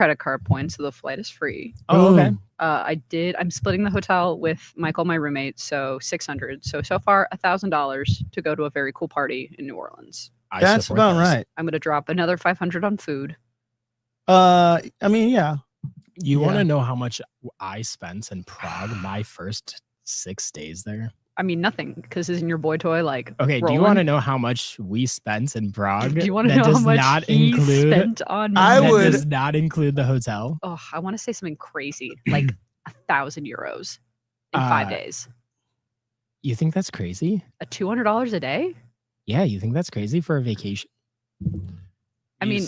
credit card points, so the flight is free. Oh, okay. I'm splitting the hotel with Michael, my roommate, so $600. So far, $1,000 to go to a very cool party in New Orleans. That's about right. I'm gonna drop another $500 on food. I mean, yeah. You want to know how much I spent in Prague my first 6 days there? I mean, nothing, because isn't your boy toy like Okay, rolling? do you want to know how much we spent in Prague? Do you want to know how much he spent on me? Does not include the hotel. Oh, I want to say something crazy, like 1,000 euros in 5 days. You think that's crazy? $200 a day? Yeah, you think that's crazy for a vacation? I mean,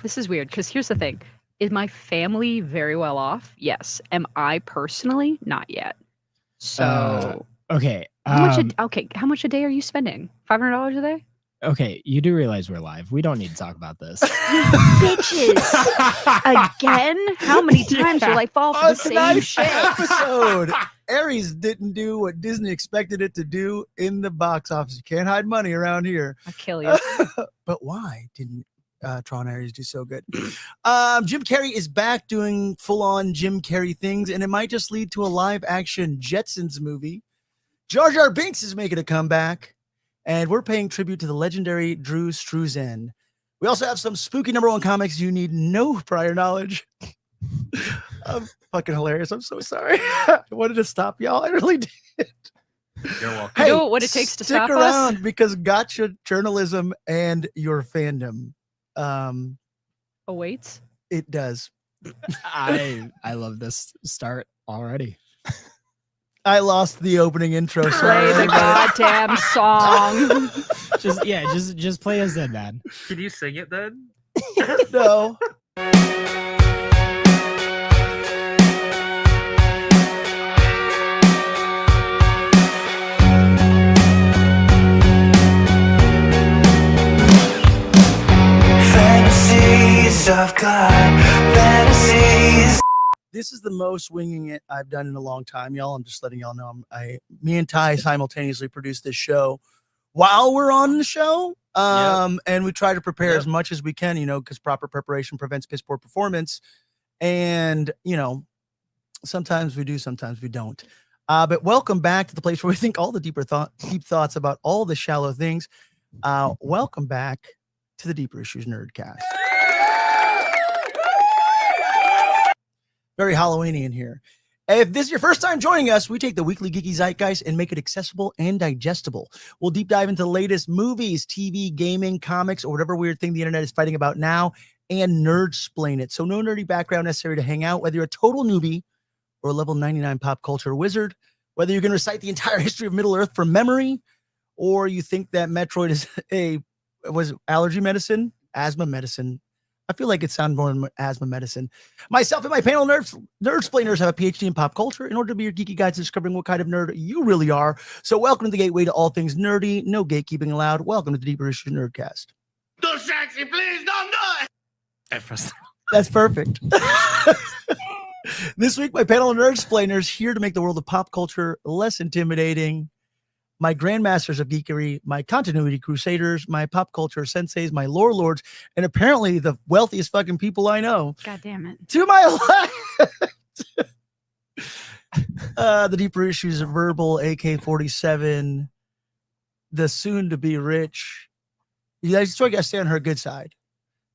this is weird, because here's the thing. Is my family very well off? Yes. Am I personally? Not yet. So... okay. How much a day are you spending? $500 a day? Okay, you do realize we're live. We don't need to talk about this. Bitches! Again? How many times will I fall for the same shit? Episode. Aries didn't do what Disney expected it to do in the box office. You can't hide money around here. I'll kill you. But why didn't Tron Aries do so good? Jim Carrey is back doing full-on Jim Carrey things, and it might just lead to a live-action Jetsons movie. Jar Binks is making a comeback, and we're paying tribute to the legendary Drew Struzan. We also have some spooky #1 comics you need no prior knowledge. I'm fucking hilarious. I'm so sorry. I wanted to stop y'all. I really did. You're welcome. Hey, you know what it takes to stop us? Stick around because gotcha journalism and your fandom awaits. It does. I love this start already. I lost the opening intro. Play the goddamn song. just play as then, man. Can you sing it then? No. Fantasies of God, fantasies. This is the most winging it I've done in a long time, y'all. I'm just letting y'all know. Me and Ty simultaneously produced this show while we're on the show. And we try to prepare as much as we can, because proper preparation prevents piss poor performance. And, sometimes we do, sometimes we don't. But welcome back to the place where we think all the deep thoughts about all the shallow things. Welcome back to the Deeper Issues Nerdcast. Very Halloweeny in here. If this is your first time joining us, we take the weekly geeky zeitgeist and make it accessible and digestible. We'll deep dive into the latest movies, TV, gaming, comics, or whatever weird thing the internet is fighting about now, and nerd-splain it. So no nerdy background necessary to hang out, whether you're a total newbie or a level 99 pop culture wizard, whether you're going to recite the entire history of Middle-earth from memory, or you think that Metroid is allergy medicine, asthma medicine. I feel like it sounds more than asthma medicine. Myself and my panel nerd-splainers have a PhD in pop culture in order to be your geeky guides discovering what kind of nerd you really are. So welcome to the gateway to all things nerdy, no gatekeeping allowed. Welcome to the Deeper Issues Nerdcast. Too sexy, please don't do it. That's perfect. This week, my panel of nerd-splainers here to make the world of pop culture less intimidating. My grandmasters of geekery, my continuity crusaders, my pop culture senseis, my lore lords, and apparently the wealthiest fucking people I know. God damn it. To my left, the Deeper Issues of Verbal, AK-47, the soon-to-be rich. You guys got to stay on her good side.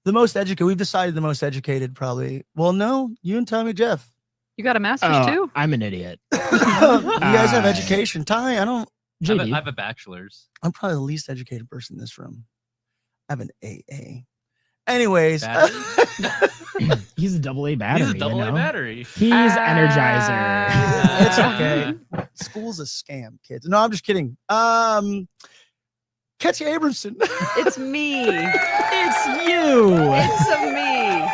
The most educated. We've decided the most educated, probably. Well, no, you and Tommy Jeff. You got a master's too? I'm an idiot. You guys have education. Ty, I don't. I have a bachelor's. I'm probably the least educated person in this room. I have an AA. Anyways. He's a AA battery. He's a AA battery. He's Energizer. It's okay. School's a scam, kids. No, I'm just kidding. Ketchy Abramson. It's me. It's you. It's me.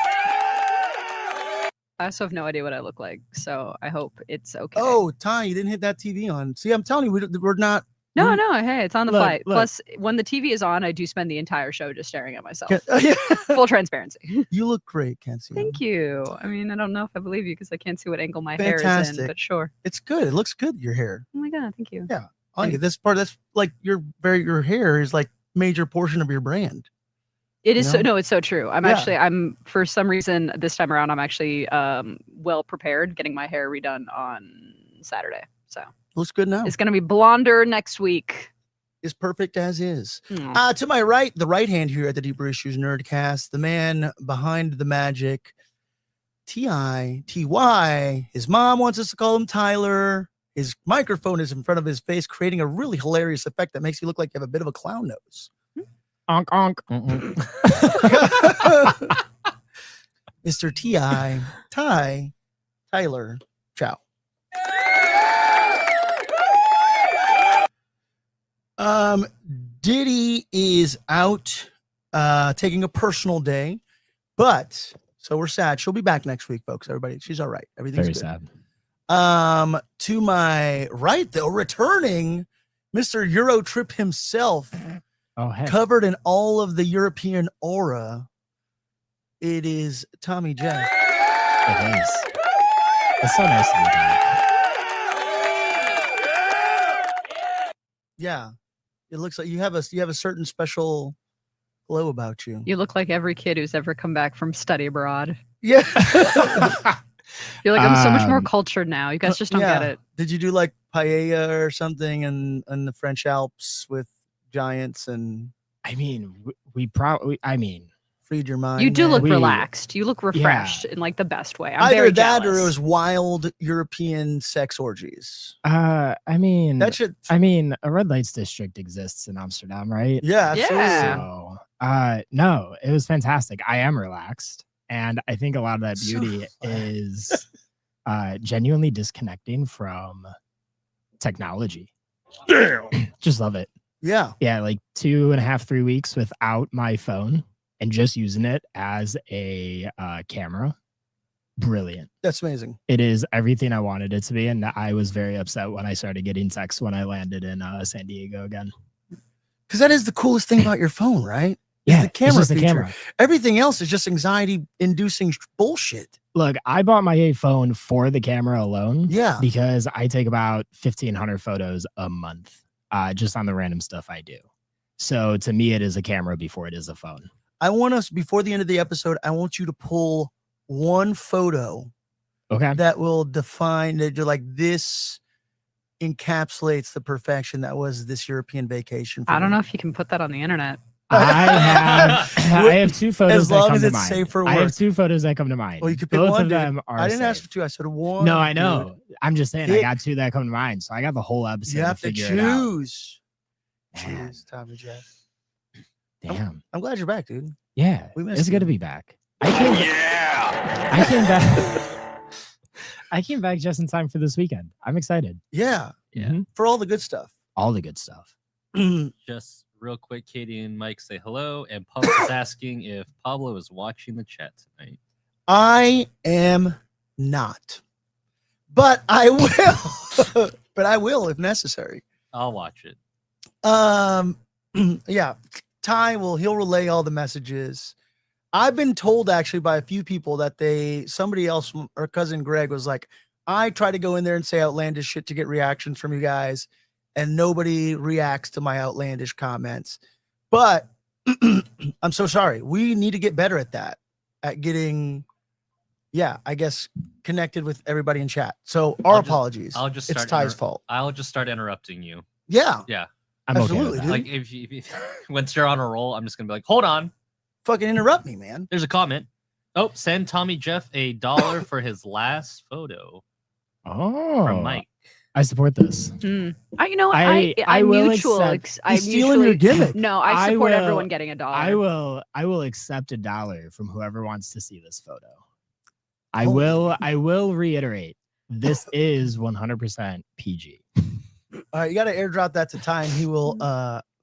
I also have no idea what I look like, so I hope it's okay. Oh, Ty, you didn't hit that TV on. See, I'm telling you, we're not. No, hey, it's on the flight. Look. Plus, when the TV is on, I do spend the entire show just staring at myself. Yeah. Full transparency. You look great, Kenzie. Thank you. I mean, I don't know if I believe you because I can't see what angle my hair is Fantastic. in, but sure. It's good. It looks good, your hair. Oh my God, thank you. Yeah. This part, that's like your hair is like major portion of your brand. It is You know? it's so true. I'm for some reason this time around I'm actually well prepared, getting my hair redone on Saturday. So Looks good now. it's gonna be blonder next week. Is perfect as is. Mm. To my right, the right hand here at the Deeper Issues Nerdcast, the man behind the magic, T-I-T-Y. His mom wants us to call him Tyler. His microphone is in front of his face, creating a really hilarious effect that makes you look like you have a bit of a clown nose. Onk, onk. Mr. T.I. Tyler Chow. Diddy is out taking a personal day, but so we're sad. She'll be back next week, folks. Everybody, she's all right. Everything's Very good. sad. To my right, though, returning Mr. Euro Trip himself, Oh, heck. covered in all of the European aura. It is Tommy Jeff. It is. It's so nice to be back. Yeah, it looks like you have a certain special glow about you. You look like every kid who's ever come back from study abroad. Yeah. You're like, I'm so much more cultured now. You guys just don't get it. Did you do like paella or something in the French Alps with giants and I mean, we probably, freed your mind? You do man? look relaxed. You look refreshed in like the best way. I'm Either very that jealous. or it was wild European sex orgies. I mean, That should. a red lights district exists in Amsterdam, right? Yeah, absolutely. Yeah. So, no, it was fantastic. I am relaxed. And I think a lot of that So beauty glad. is genuinely disconnecting from technology. Damn. Just love it. Yeah. Yeah, like 2.5, 3 weeks without my phone and just using it as a camera. Brilliant. That's amazing. It is everything I wanted it to be. And I was very upset when I started getting texts when I landed in San Diego again. Because that is the coolest thing about your phone, right? Yeah, the camera it's just the feature. camera. Everything else is just anxiety-inducing bullshit. Look, I bought my phone for the camera alone. Yeah. Because I take about 1,500 photos a month just on the random stuff I do. So to me, it is a camera before it is a phone. I want us, before the end of the episode, I want you to pull one photo Okay. that will define that you're like, this encapsulates the perfection that was this European vacation. I don't know if you can put that on the internet. I have 2 photos As long that come as to it's mind. safe for I have work. 2 photos that come to mind. Well, you could pick Both one, of dude. them are I didn't safe. ask for 2. I said one. No, I dude. know. I'm just saying, I Pick. got 2 that come to mind. So I got the whole episode. You have to figure it out. choose. Man, Choose, Tommy Jeff. damn. I'm glad you're back, dude. Yeah. We missed It's good you. to be back. I came back. I came back just in time for this weekend. I'm excited. Yeah. Yeah. Mhm. For all the good stuff. All the good stuff. Just real quick, Katie and Mike say hello, and Pub is asking if Pablo is watching the chat tonight. I am not, but I will. But I will if necessary. I'll watch it. Yeah, he'll relay all the messages. I've been told actually by a few people that somebody else, our cousin Greg, was like, I try to go in there and say outlandish shit to get reactions from you guys, and nobody reacts to my outlandish comments. But I'm so sorry. We need to get better at that, at getting, I guess, connected with everybody in chat. So our apologies. I'll just it's start Ty's fault. I'll just start interrupting you. Yeah. Yeah. I'm Absolutely, okay with dude. that. Like if once you're on a roll, I'm just gonna be like, hold on. Fucking interrupt me, man. There's a comment. Oh, send Tommy Jeff $1 for his last photo Oh, from Mike. I support this. I will mutual. accept- I He's stealing your mutually- gimmick. No, I I support will- everyone getting $1. I will accept $1 from whoever wants to see this photo. I will reiterate. This is 100% PG. All right, you got to airdrop that to Ty, and he will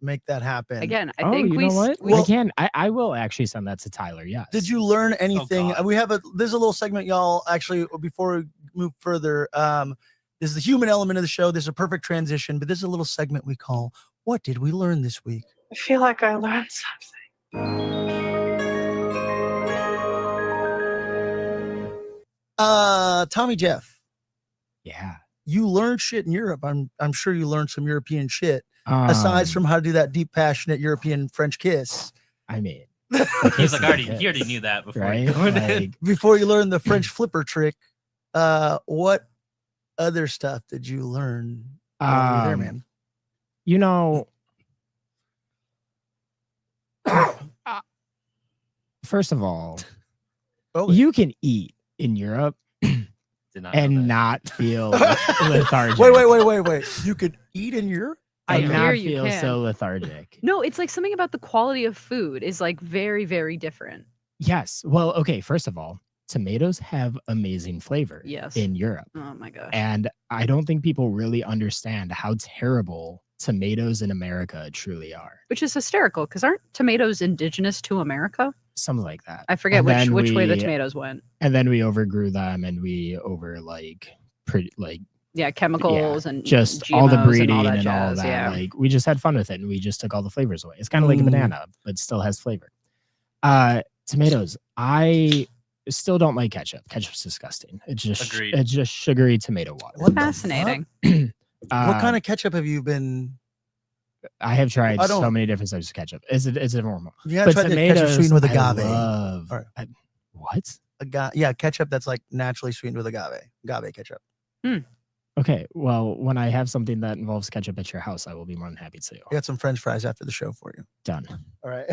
make that happen. Again, I think you we. know what? we- I can. I will actually send that to Tyler. Yes. Did you learn anything? God. There's a little segment, y'all. Actually, before we move further, this is the human element of the show. This is a perfect transition, but this is a little segment we call "What Did We Learn This Week?" I feel like I learned something. Tommy Jeff, Yeah. you learned shit in Europe. I'm sure you learned some European shit aside from how to do that deep, passionate European French kiss. I mean, He's like, he already knew that before. Right? Going in. Like, Before you learn the French flipper trick, what other stuff did you learn while you were there, man? You know, first of all, you can eat in Europe and not feel lethargic. Wait. You could eat in Europe? And I not hear you feel can. so lethargic. No, it's like something about the quality of food is like very, very different. Yes. Well, okay. First of all, tomatoes have amazing flavor Yes. in Europe. Oh my gosh. And I don't think people really understand how terrible tomatoes in America truly are. Which is hysterical because aren't tomatoes indigenous to America? Something like that. I forget And which then way the we- tomatoes went. And then we overgrew them and we Yeah, chemicals and just GMOs all the and breeding all that and all jazz, that. yeah. Like we just had fun with it and we just took all the flavors away. It's kind of like a banana, but still has flavor. Tomatoes. I still don't like ketchup. Ketchup's disgusting. It's just Agreed. it's just sugary tomato water. What the Fascinating. What kind of ketchup have you been? I have tried I don't- so many different types of ketchup. It's normal. Yeah, But tried the ketchup tomatoes, sweetened with I agave. love. All right. What? Yeah, ketchup that's like naturally sweetened with agave ketchup. Okay. Well, when I have something that involves ketchup at your house, I will be more than happy to. I got some French fries after the show for you. Done. All right.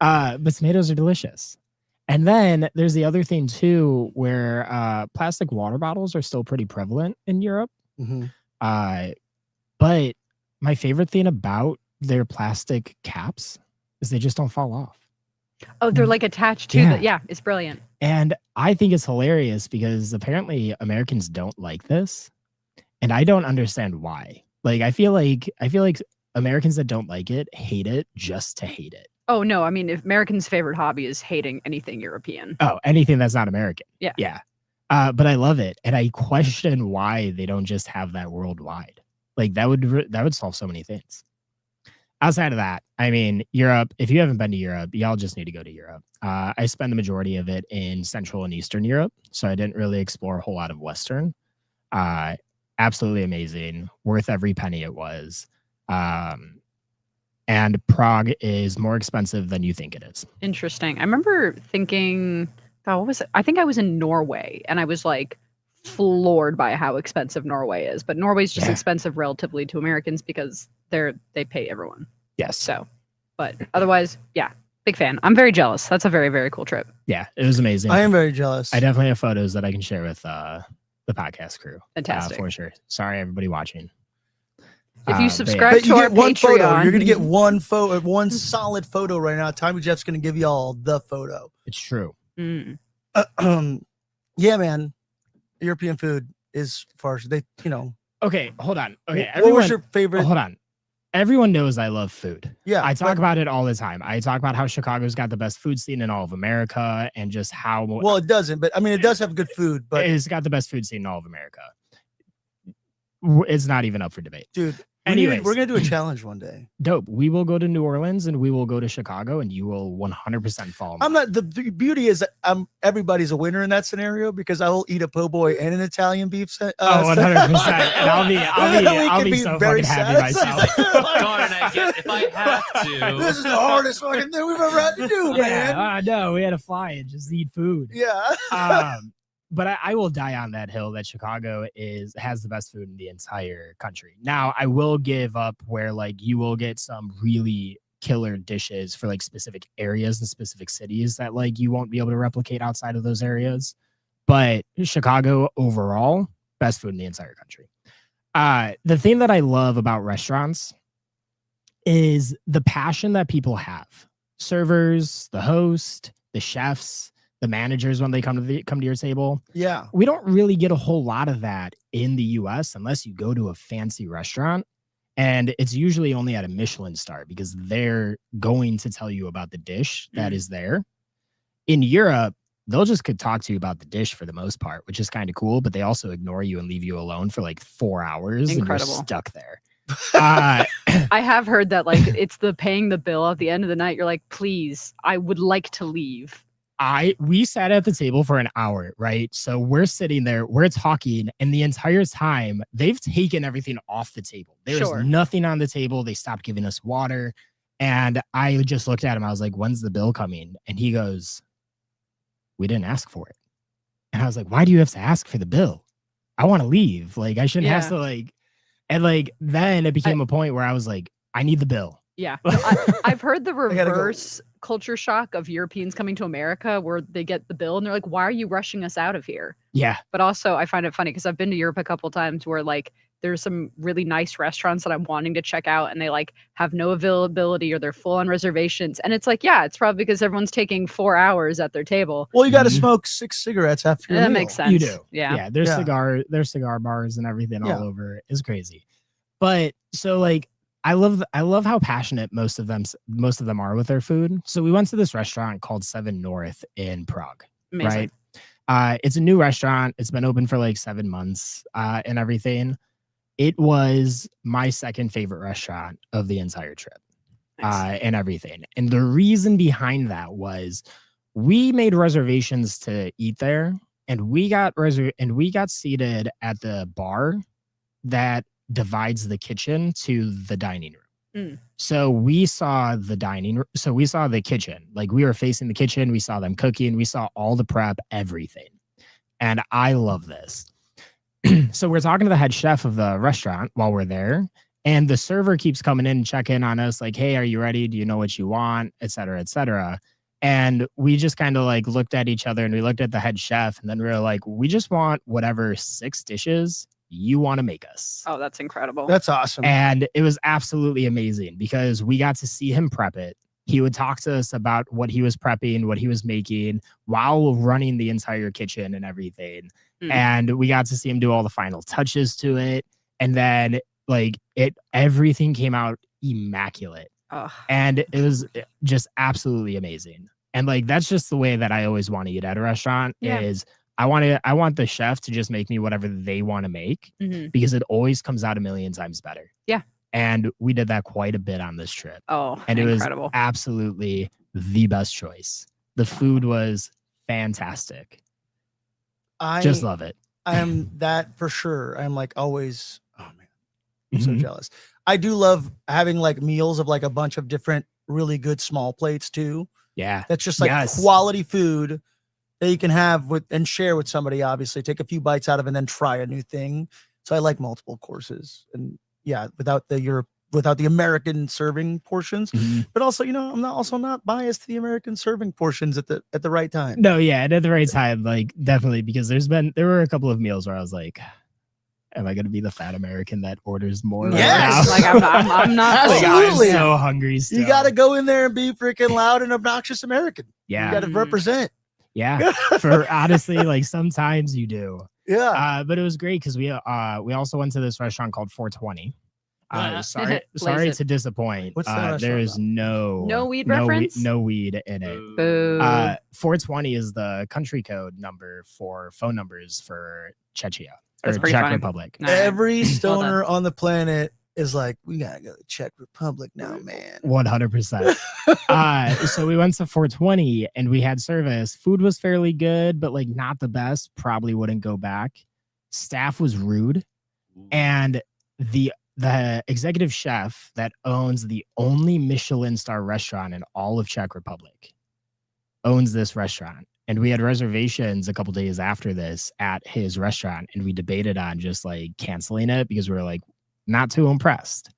But tomatoes are delicious. And then there's the other thing too, where plastic water bottles are still pretty prevalent in Europe. Mhm. But my favorite thing about their plastic caps is they just don't fall off. Oh, they're like attached to Yeah. the. Yeah, it's brilliant. And I think it's hilarious because apparently Americans don't like this. And I don't understand why. Like I feel like Americans that don't like it hate it just to hate it. Oh no, I mean, if Americans' favorite hobby is hating anything European. Oh, anything that's not American. Yeah. Yeah. But I love it. And I question why they don't just have that worldwide. Like that would solve so many things. Outside of that, I mean, Europe, if you haven't been to Europe, y'all just need to go to Europe. I spend the majority of it in Central and Eastern Europe. So I didn't really explore a whole lot of Western. Absolutely amazing. Worth every penny it was. And Prague is more expensive than you think it is. Interesting. I remember thinking, God, what was it? I think I was in Norway and I was like floored by how expensive Norway is. But Norway's just Yeah. expensive relatively to Americans because they pay everyone. Yes. So, but otherwise, yeah, big fan. I'm very jealous. That's a very, very cool trip. Yeah, it was amazing. I am very jealous. I definitely have photos that I can share with the podcast crew. Fantastic. For sure. Sorry, everybody watching. If you but subscribe But to you our get one photo. Patreon, You're gonna get one photo, one solid photo right now. Tommy Jeff's gonna give you all the photo. It's true. Mm. Yeah, man. European food is far. They, Okay, hold on. Okay, what was your favorite? hold on. Everyone knows I love food. Yeah, I talk but- about it all the time. I talk about how Chicago's got the best food scene in all of America and just how Well, it doesn't, but I mean, it does have good food. But it's got the best food scene in all of America. It's not even up for debate. dude, Anyways. we're gonna do a challenge one day. Dope. We will go to New Orleans and we will go to Chicago and you will 100% fall in I'm love. not. The beauty is that everybody's a winner in that scenario because I will eat a po' boy and an Italian beef. 100%. And I'll be so fucking happy myself. Darn, if I have to. This is the hardest fucking thing we've ever had to do, man. Yeah, no, we had to fly and just eat food. Yeah. But I will die on that hill that Chicago has the best food in the entire country. Now, I will give up where like you will get some really killer dishes for like specific areas and specific cities that like you won't be able to replicate outside of those areas. But Chicago overall, best food in the entire country. The thing that I love about restaurants is the passion that people have. Servers, the host, the chefs, the managers when they come to your table. Yeah. We don't really get a whole lot of that in the US unless you go to a fancy restaurant. And it's usually only at a Michelin star because they're going to tell you about the dish that is there. In Europe, they'll just could talk to you about the dish for the most part, which is kind of cool, but they also ignore you and leave you alone for like 4 hours. Incredible. And you're stuck there. I have heard that like it's the paying the bill at the end of the night. You're like, please, I would like to leave. We sat at the table for an hour, right? So we're sitting there, we're talking, and the entire time they've taken everything off the table. There's Sure. nothing on the table. They stopped giving us water. And I just looked at him. I was like, when's the bill coming? And he goes, we didn't ask for it. And I was like, why do you have to ask for the bill? I want to leave. Like, I shouldn't have to like, and like, then it became a point where I was like, I need the bill. Yeah. No, I've heard the reverse culture shock of Europeans coming to America where they get the bill and they're like, why are you rushing us out of here? Yeah. But also I find it funny because I've been to Europe a couple times where like there's some really nice restaurants that I'm wanting to check out and they like have no availability or they're full on reservations. And it's like, yeah, it's probably because everyone's taking 4 hours at their table. Well, you got to smoke 6 cigarettes after your That meal. makes sense. You do. Yeah. There's cigar bars and everything all over. It's crazy. But so like, I love how passionate most of them are with their food. So we went to this restaurant called 7 North in Prague. Amazing. Right? It's a new restaurant. It's been open for like 7 months and everything. It was my second favorite restaurant of the entire trip. Nice. And everything. And the reason behind that was we made reservations to eat there, and we got seated at the bar that divides the kitchen to the dining room. So we saw the kitchen. Like, we were facing the kitchen. We saw them cooking. We saw all the prep, everything. And I love this. So we're talking to the head chef of the restaurant while we're there. And the server keeps coming in and checking on us like, hey, are you ready? Do you know what you want? Et cetera, et cetera. And we just kind of like looked at each other and we looked at the head chef. And then we were like, we just want whatever 6 dishes you want to make us. Oh, that's incredible. That's awesome. And it was absolutely amazing because we got to see him prep it. He would talk to us about what he was prepping, what he was making while running the entire kitchen and everything. And we got to see him do all the final touches to it. And then like everything came out immaculate. And it was just absolutely amazing. And like, that's just the way that I always want to eat at a restaurant is I want the chef to just make me whatever they want to make because it always comes out a million times better. Yeah. And we did that quite a bit on this trip. Oh, and it incredible. was absolutely the best choice. The food was fantastic. I just love it. I am that for sure. I'm like always, oh man, I'm so jealous. I do love having like meals of like a bunch of different really good small plates too. Yeah. That's just like quality food that you can have with and share with somebody, obviously take a few bites out of and then try a new thing. So I like multiple courses and without the American serving portions, but also, I'm not biased to the American serving portions at the right time. No, yeah. And at the right time, like definitely, because there were a couple of meals where I was like, am I going to be the fat American that orders more? Yes. Like I'm not. Absolutely. I'm so hungry still. You got to go in there and be freaking loud and obnoxious American. Yeah. You got to represent. Yeah. For honestly, like sometimes you do. Yeah. But it was great because we also went to this restaurant called 420. Sorry to disappoint. What's that there's no weed reference? No weed in it. Boo. 420 is the country code number for phone numbers for Czechia or That's pretty Czech funny. Republic. Every stoner on the planet is like, we gotta go to Czech Republic now, man. 100%. So we went to 420 and we had service. Food was fairly good, but like not the best. Probably wouldn't go back. Staff was rude, and the executive chef that owns the only Michelin star restaurant in all of Czech Republic owns this restaurant. And we had reservations a couple days after this at his restaurant, and we debated on just like canceling it because we were like not too impressed.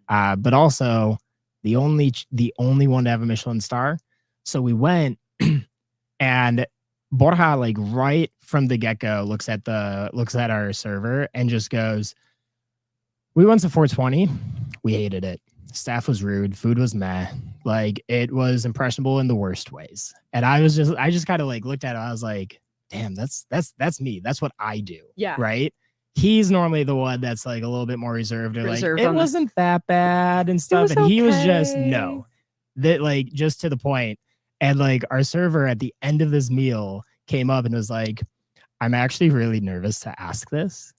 But also the only one to have a Michelin star. So we went and Borja, like right from the get-go, looks at our server and just goes, we went to 420. We hated it. Staff was rude. Food was meh. Like, it was impressionable in the worst ways. And I just kind of like looked at it. I was like, damn, that's me. That's what I do. Yeah. Right. He's normally the one that's like a little bit more reserved or like, it wasn't that bad and stuff. And he was just just to the point. And like our server at the end of this meal came up and was like, I'm actually really nervous to ask this,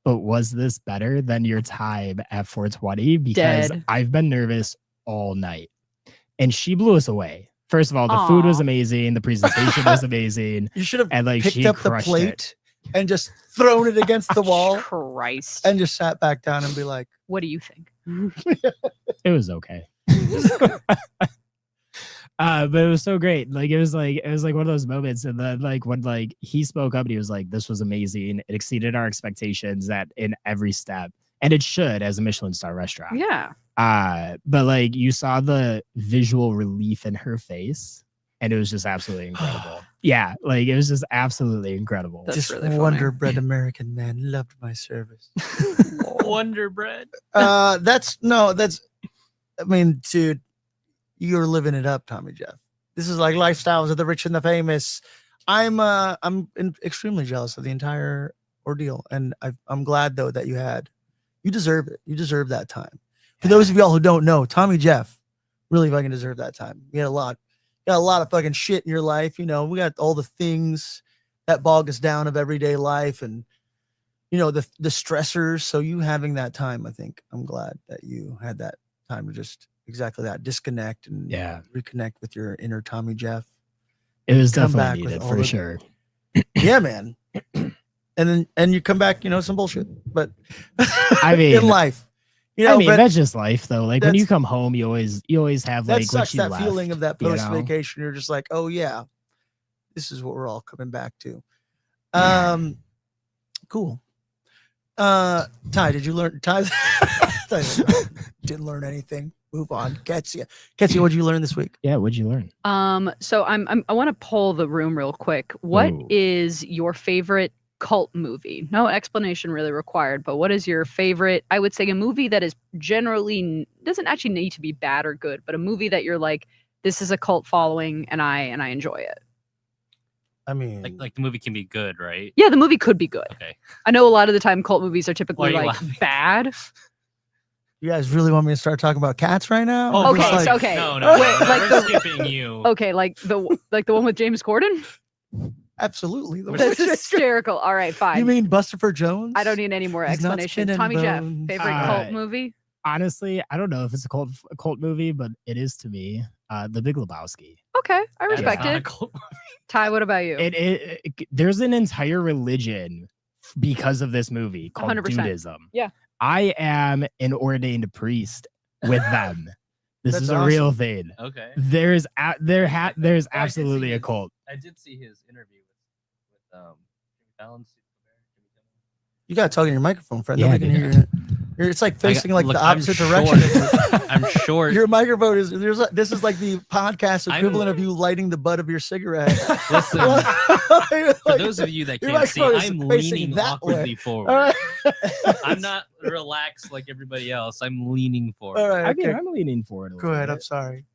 but was this better than your time at 420? Because I've been nervous all night. And she blew us away. First of all, the food was amazing. The presentation was amazing. You should have picked she up the plate and just thrown it against the wall. Christ. And just sat back down and be like, what do you think? It was okay. But it was so great. Like it was like one of those moments, and then like when like he spoke up and he was like, "This was amazing. It exceeded our expectations that in every step, and it should as a Michelin star restaurant." Yeah. But like you saw the visual relief in her face, and it was just absolutely incredible. Yeah, like it was just absolutely incredible. That's This really funny. Wonder Bread American man loved my service. Wonder Bread. That's I mean, dude, you're living it up, Tommy Jeff. This is like lifestyles of the rich and the famous. I'm extremely jealous of the entire ordeal, and I'm glad though that you deserve it. You deserve that time. For those of y'all who don't know, Tommy Jeff really fucking deserved that time. You had a lot of fucking shit in your life. You know, we got all the things that bog us down of everyday life, and you know the stressors. So you having that time, I think I'm glad that you had that time to just exactly that disconnect and reconnect with your inner Tommy Jeff. It was Come back definitely with needed all for the- sure. Yeah, man. And you come back, you know, some bullshit, but I mean, in life, you know, I mean, but that's just life though. Like when you that's- come home, you always have that like sucks. what you That left, feeling of that you post know? vacation, you're just like, oh yeah, this is what we're all coming back to. Cool. Ty, did you learn? Ty didn't learn anything. Move on. Ketsia, what did you learn this week? Yeah, what'd you learn? So I want to poll the room real quick. What Ooh. is your favorite cult movie? No explanation really required, but what is your favorite? I would say a movie that is generally doesn't actually need to be bad or good, but a movie that you're like, this is a cult following, and I enjoy it. I mean, Like the movie can be good, right? Yeah, the movie could be good. Okay. I know a lot of the time cult movies are typically Why are you like laughing? bad. you guys really want me to start talking about cats right now? Oh, Okay, Just so- like- okay. No, Wait, like we're the- skipping you. Okay, like the one with James Corden. Absolutely. The That's worst. hysterical. All right, fine. You mean Bustopher Jones? I don't need any more He's not explanation. skin and Tommy Jeff, bones. favorite cult movie? Honestly, I don't know if it's a cult movie, but it is to me. The Big Lebowski. Okay, I That is respect not a it. cult movie. Ty, what about you? There's an entire religion because of this movie called 100%. Dudism. Yeah. I am an ordained priest with them. This That's is a real awesome. thing. Okay. There's absolutely see a his- cult. I did see his interview with Jimmy Fallon's. You gotta talk in your microphone, friend. Yeah, Nobody can hear you. It's like facing like look, the I'm opposite short. direction. I'm short. Your microphone is this is like the podcast I'm- equivalent of you lighting the butt of your cigarette. Listen, for for those of you that your can't see, microphone is I'm facing leaning that way. awkwardly forward. All right. I'm not relaxed like everybody else. I'm leaning forward. All right. I mean, Okay. I'm leaning forward. Go ahead. I'm sorry.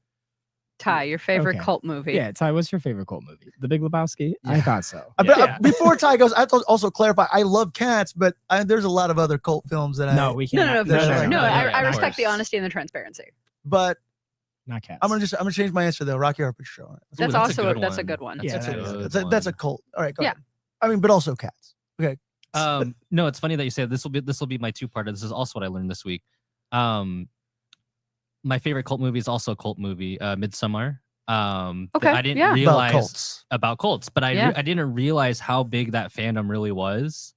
Ty, your favorite Okay. cult movie? Yeah, Ty, what's your favorite cult movie? The Big Lebowski? I thought so. But, before Ty goes, I have to also clarify. I love cats, but there's a lot of other cult films that No, we No, can't. no, for sure. No, no, I of respect the course. honesty and the transparency. But Not cats. I'm gonna change my answer though. Rocky Horror Picture Show. That's that's a also good that's a one. good one. Yeah, That's, that a, is a that's, a, that's a one. cult. All right. Go Yeah. ahead. I mean, but also cats. Okay. No, it's funny that you said this will be my two-parter. This is also what I learned this week. My favorite cult movie is also a cult movie, Midsommar. Okay, I didn't yeah. About realize cults. about cults, but I Yeah. I didn't realize how big that fandom really was,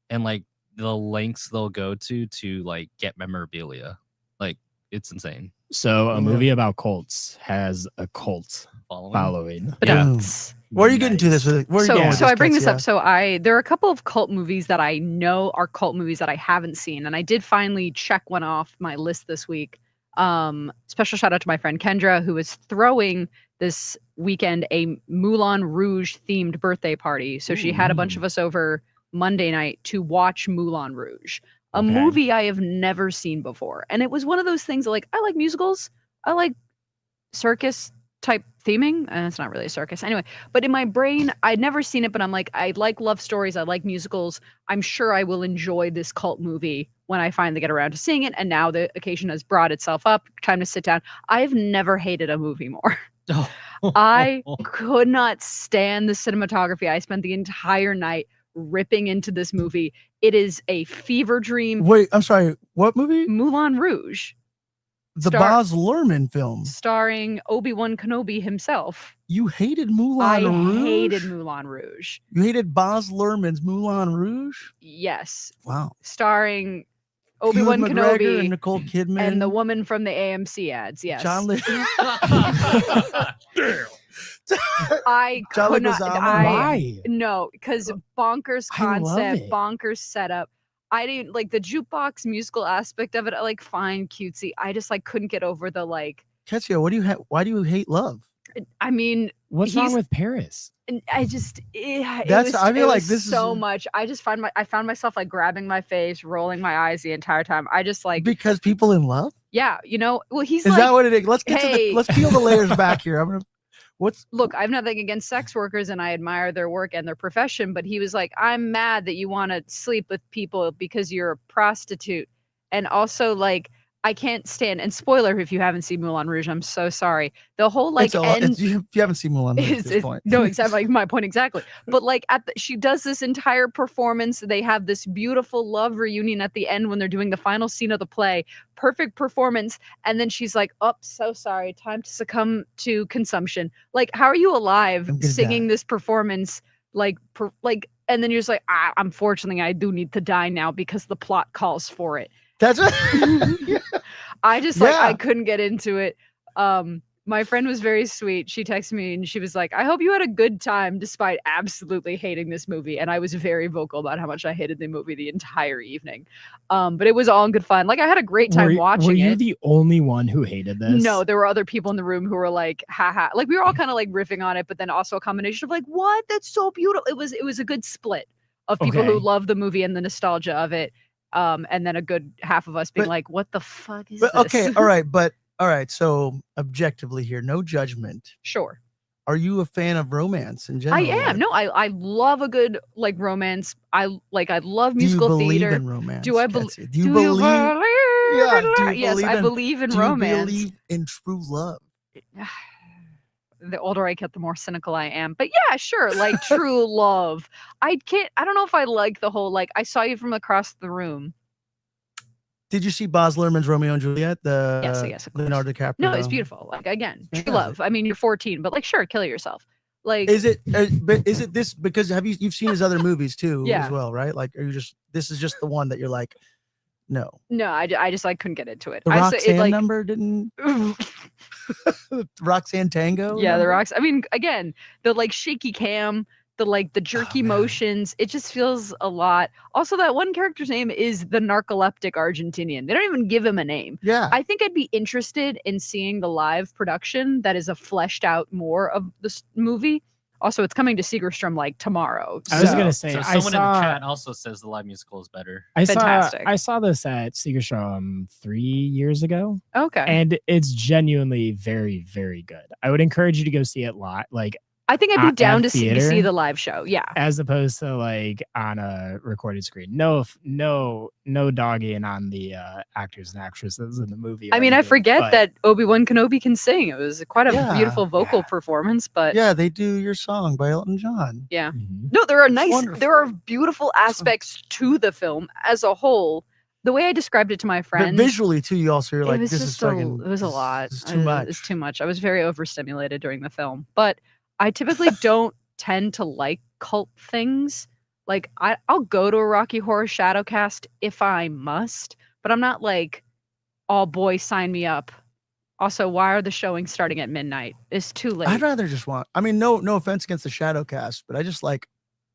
and like the lengths they'll go to like get memorabilia. Like it's insane. So a Yeah. movie about cults has a cult Following. following. But Yeah. Where are you getting to this with? Where are you going with So this, I bring this Ketsia? up. So there are a couple of cult movies that I know are cult movies that I haven't seen, and I did finally check one off my list this week. Special shout out to my friend Kendra, who is throwing this weekend a Moulin Rouge themed birthday party. So she had a bunch of us over Monday night to watch Moulin Rouge, a Okay. movie I have never seen before. And it was one of those things like, I like musicals, I like circus type theming. And it's not really a circus anyway, but in my brain, I'd never seen it, but I'm like, I like love stories, I like musicals. I'm sure I will enjoy this cult movie when I finally get around to seeing it. And now the occasion has brought itself up. Time to sit down. I've never hated a movie more. I could not stand the cinematography. I spent the entire night ripping into this movie. It is a fever dream. Wait, I'm sorry. What movie? Moulin Rouge, The Star- Baz Luhrmann film. starring Obi-Wan Kenobi himself. You hated Moulin I Rouge? hated Moulin Rouge. You hated Baz Luhrmann's Moulin Rouge? Yes, Wow. starring Obi-Wan Ewan McGregor Kenobi and Nicole Kidman and the woman from the AMC ads. Yes. John I John could not. Leguizamo. Why? No, because bonkers I love concept, it. bonkers setup. I didn't like the jukebox musical aspect of it. I like fine, cutesy. I just like couldn't get over the like. Ketsia, why do you hate love? I mean, What's wrong he's- with Paris? and I just That's- I feel it like was this is so a- much. I found myself like grabbing my face, rolling my eyes the entire time. I just like Because people in love? yeah, you know. Well, he's Is like, that what it is? Let's get to hey. let's peel the layers back here. look, I have nothing against sex workers and I admire their work and their profession, but he was like, I'm mad that you want to sleep with people because you're a prostitute. And also like I can't stand, and spoiler if you haven't seen Moulin Rouge, I'm so sorry. The whole like end you haven't seen Moulin Rouge at this point. no, exactly like my point exactly. But like she does this entire performance. They have this beautiful love reunion at the end when they're doing the final scene of the play. Perfect performance, and then she's like, "Oh, so sorry, time to succumb to consumption." Like, how are you alive singing this performance? Like, and then you're just like, unfortunately, I do need to die now because the plot calls for it. That's what I just like I couldn't get into it. My friend was very sweet. She texted me and she was like, I hope you had a good time despite absolutely hating this movie. And I was very vocal about how much I hated the movie the entire evening. But it was all in good fun. Like I had a great time watching it. Were you the only one who hated this? No, there were other people in the room who were like, haha. Like we were all kind of like riffing on it, but then also a combination of like, what? That's so beautiful. It was a good split of people who love the movie and the nostalgia of it. And then a good half of us being like, what the fuck is this? Okay, all right. So objectively here, no judgment. Sure. Are you a fan of romance in general? I am. No, I love a good like romance. I love Do you musical believe theater. in romance? Do I Ketsia? Do you believe? Yeah, Do you yes, believe I in- believe in Do you romance. believe in true love? The older I get, the more cynical I am. But yeah, sure, like true love. I don't know if I like the whole like I saw you from across the room. Did you see Baz Luhrmann's Romeo and Juliet? Yes, of course. Leonardo DiCaprio. No, it's beautiful. Like again, true Fantastic. love. I mean, you're 14, but like sure, kill yourself. Like Is it? But is it this? Because you've seen his other movies too, Yeah. as well, right? Like, are you just this is just the one that you're like, no. no, I just like couldn't get into it. The I say Roxanne it, like, number didn't. Roxanne Tango. yeah, the number? rocks. I mean, again, the like shaky cam, the jerky man. motions. It just feels a lot. Also, that one character's name is the narcoleptic Argentinian. They don't even give him a name. Yeah. I think I'd be interested in seeing the live production that is a fleshed out more of this movie. Also, it's coming to Segerstrom like tomorrow. I was so- gonna say So I someone saw. in the chat also says the live musical is better. Fantastic. I saw this at Segerstrom 3 years ago, Okay. and it's genuinely very, very good. I would encourage you to go see it live, like I think I'd be at down to see theater? the live show. Yeah. as opposed to like on a recorded screen. No dogging on the actors and actresses in the movie. I mean, I forget that Obi-Wan Kenobi can sing. It was quite a Yeah. beautiful vocal performance, but Yeah, they do Your Song by Elton John. yeah. Mhm. No, there are wonderful. there are beautiful aspects to the film as a whole. The way I described it to my But friends, visually too, you also you're it like, was this is just fucking. it was a lot. It's too much. It's too much. I was very overstimulated during the film, but I typically don't tend to like cult things. Like I'll go to a Rocky Horror Shadowcast if I must, but I'm not like, oh boy, sign me up. Also, why are the showings starting at midnight? It's too late. I'd rather just watch. I mean, no offense against the Shadowcast, but I just like.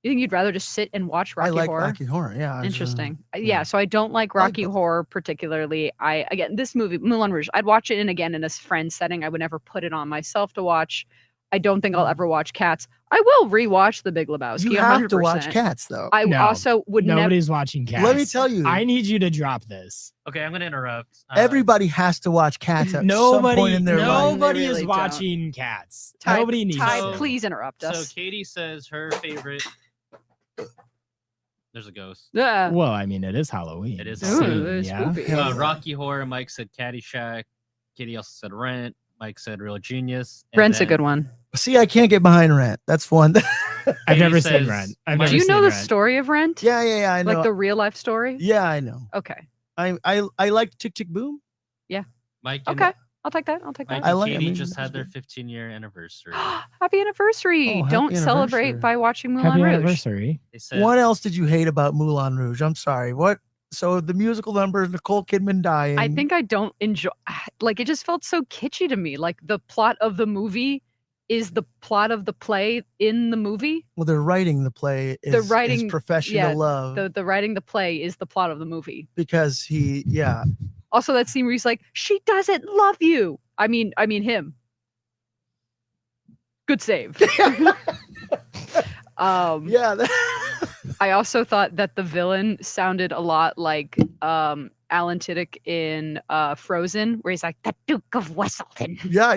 You think you'd rather just sit and watch Rocky I like Horror? Rocky Horror. Yeah. I just, Interesting. yeah. Yeah, so I don't like I like Rocky both. Horror particularly. Again, this movie, Moulin Rouge, I'd watch it in a friend setting. I would never put it on myself to watch. I don't think I'll ever watch Cats. I will rewatch The Big Lebowski. You have 100%. to watch Cats though. I No, also would never. Nobody's watching Cats. Let me tell you, I need you to drop this. Okay, I'm gonna interrupt. everybody has to watch Cats at some Nobody, point in their life. nobody They is really watching Cats. Ty, Nobody needs Ty, to. please interrupt So us. Katie says her favorite. There's a ghost. Yeah. Well, I mean, it is Halloween. It is soon, Halloween. it's yeah. spooky. Hell yeah. Rocky Horror. Mike said Caddyshack. Katie also said Rent. Mike said Real Genius. and Rent's a then good one. See, I can't get behind Rent. That's one. I've Katie never says- seen Rent. I've Do never Do you seen know the Rent. story of Rent? yeah. I know. Like the real life story? Yeah, I know. Okay. I like Tick Tick Boom. Mike and, Okay. I'll take that. I'll take Mike that. I and like- I Katie mean, just that's had their good. 15-year anniversary. Happy anniversary. Oh, happy Don't celebrate anniversary. by watching Moulin Happy Rouge. anniversary. They said What else did you hate about Moulin Rouge? I'm sorry. What So the musical number, Nicole Kidman dying. I think I don't enjoy. Like it just felt so kitschy to me. Like the plot of the movie is the plot of the play in the movie. Well, they're writing the play. Is profession yeah, to love. The writing the play is the plot of the movie. Because Also, that scene where he's like, "She doesn't love you." I mean him. Good save. Yeah. I also thought that the villain sounded a lot like Alan Tudyk in Frozen, where he's like the Duke of Wesselton. Yeah,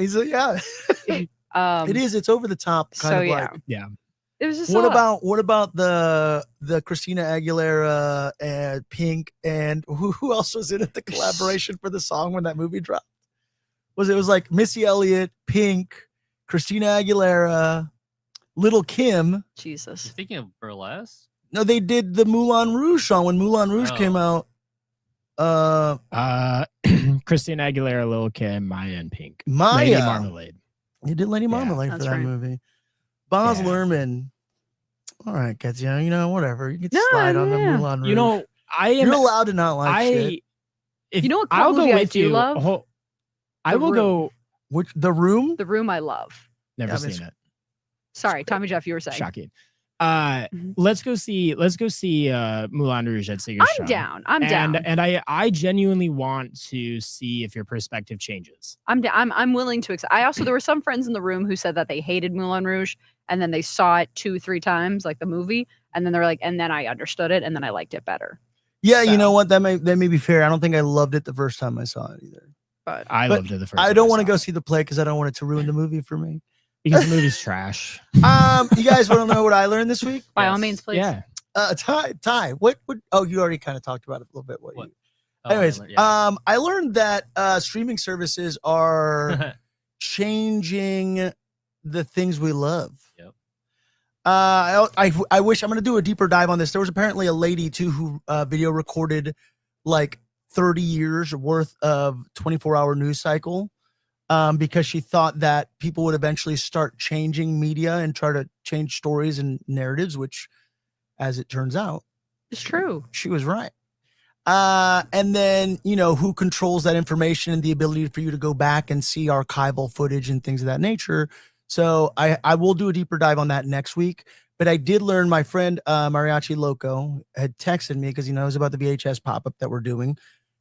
it is. It's over the top kind of like. Yeah. It was just What about the Christina Aguilera and Pink and who else was in it? The collaboration for the song when that movie dropped it was like Missy Elliott, Pink, Christina Aguilera, Little Kim. Jesus. You're thinking of Burlesque? No, they did the Moulin Rouge song when Moulin Rouge came out. Christina Aguilera, Lil Kim, Maya, and Pink. Maya. Lady Marmalade. You did Lady Marmalade for that movie. Baz Luhrmann. All right, Katia, whatever. You can slide on the Moulin Rouge. You're allowed to not like shit. You know what movie I do love? I will go. Which The Room? The Room I love. Never seen it. Sorry, Tommy Jeff, you were saying. Shocking. Let's go see Moulin Rouge at Siger's I'm down. I'm down. And I genuinely want to see if your perspective changes. I'm willing to accept. There were some friends in the room who said that they hated Moulin Rouge and then they saw it 2-3 times, like the movie, and then they're like, and then I understood it and then I liked it better. Yeah, so. You know what? That may be fair. I don't think I loved it the first time I saw it either. But I loved it the first time. I don't want to go see the play because I don't want it to ruin the movie for me. Because the movie's trash. You guys want to know what I learned this week? By all means, please. Yeah. Ty, what would you already kind of talked about it a little bit. Anyways, I learned that streaming services are changing the things we love. Yep. I wish I'm going to do a deeper dive on this. There was apparently a lady too who video recorded like 30 years worth of 24-hour news cycle. Because she thought that people would eventually start changing media and try to change stories and narratives, which, as it turns out, it's true. She was right. And then, who controls that information and the ability for you to go back and see archival footage and things of that nature. So I will do a deeper dive on that next week. But I did learn my friend Mariachi Loco had texted me because he knows about the VHS pop-up that we're doing.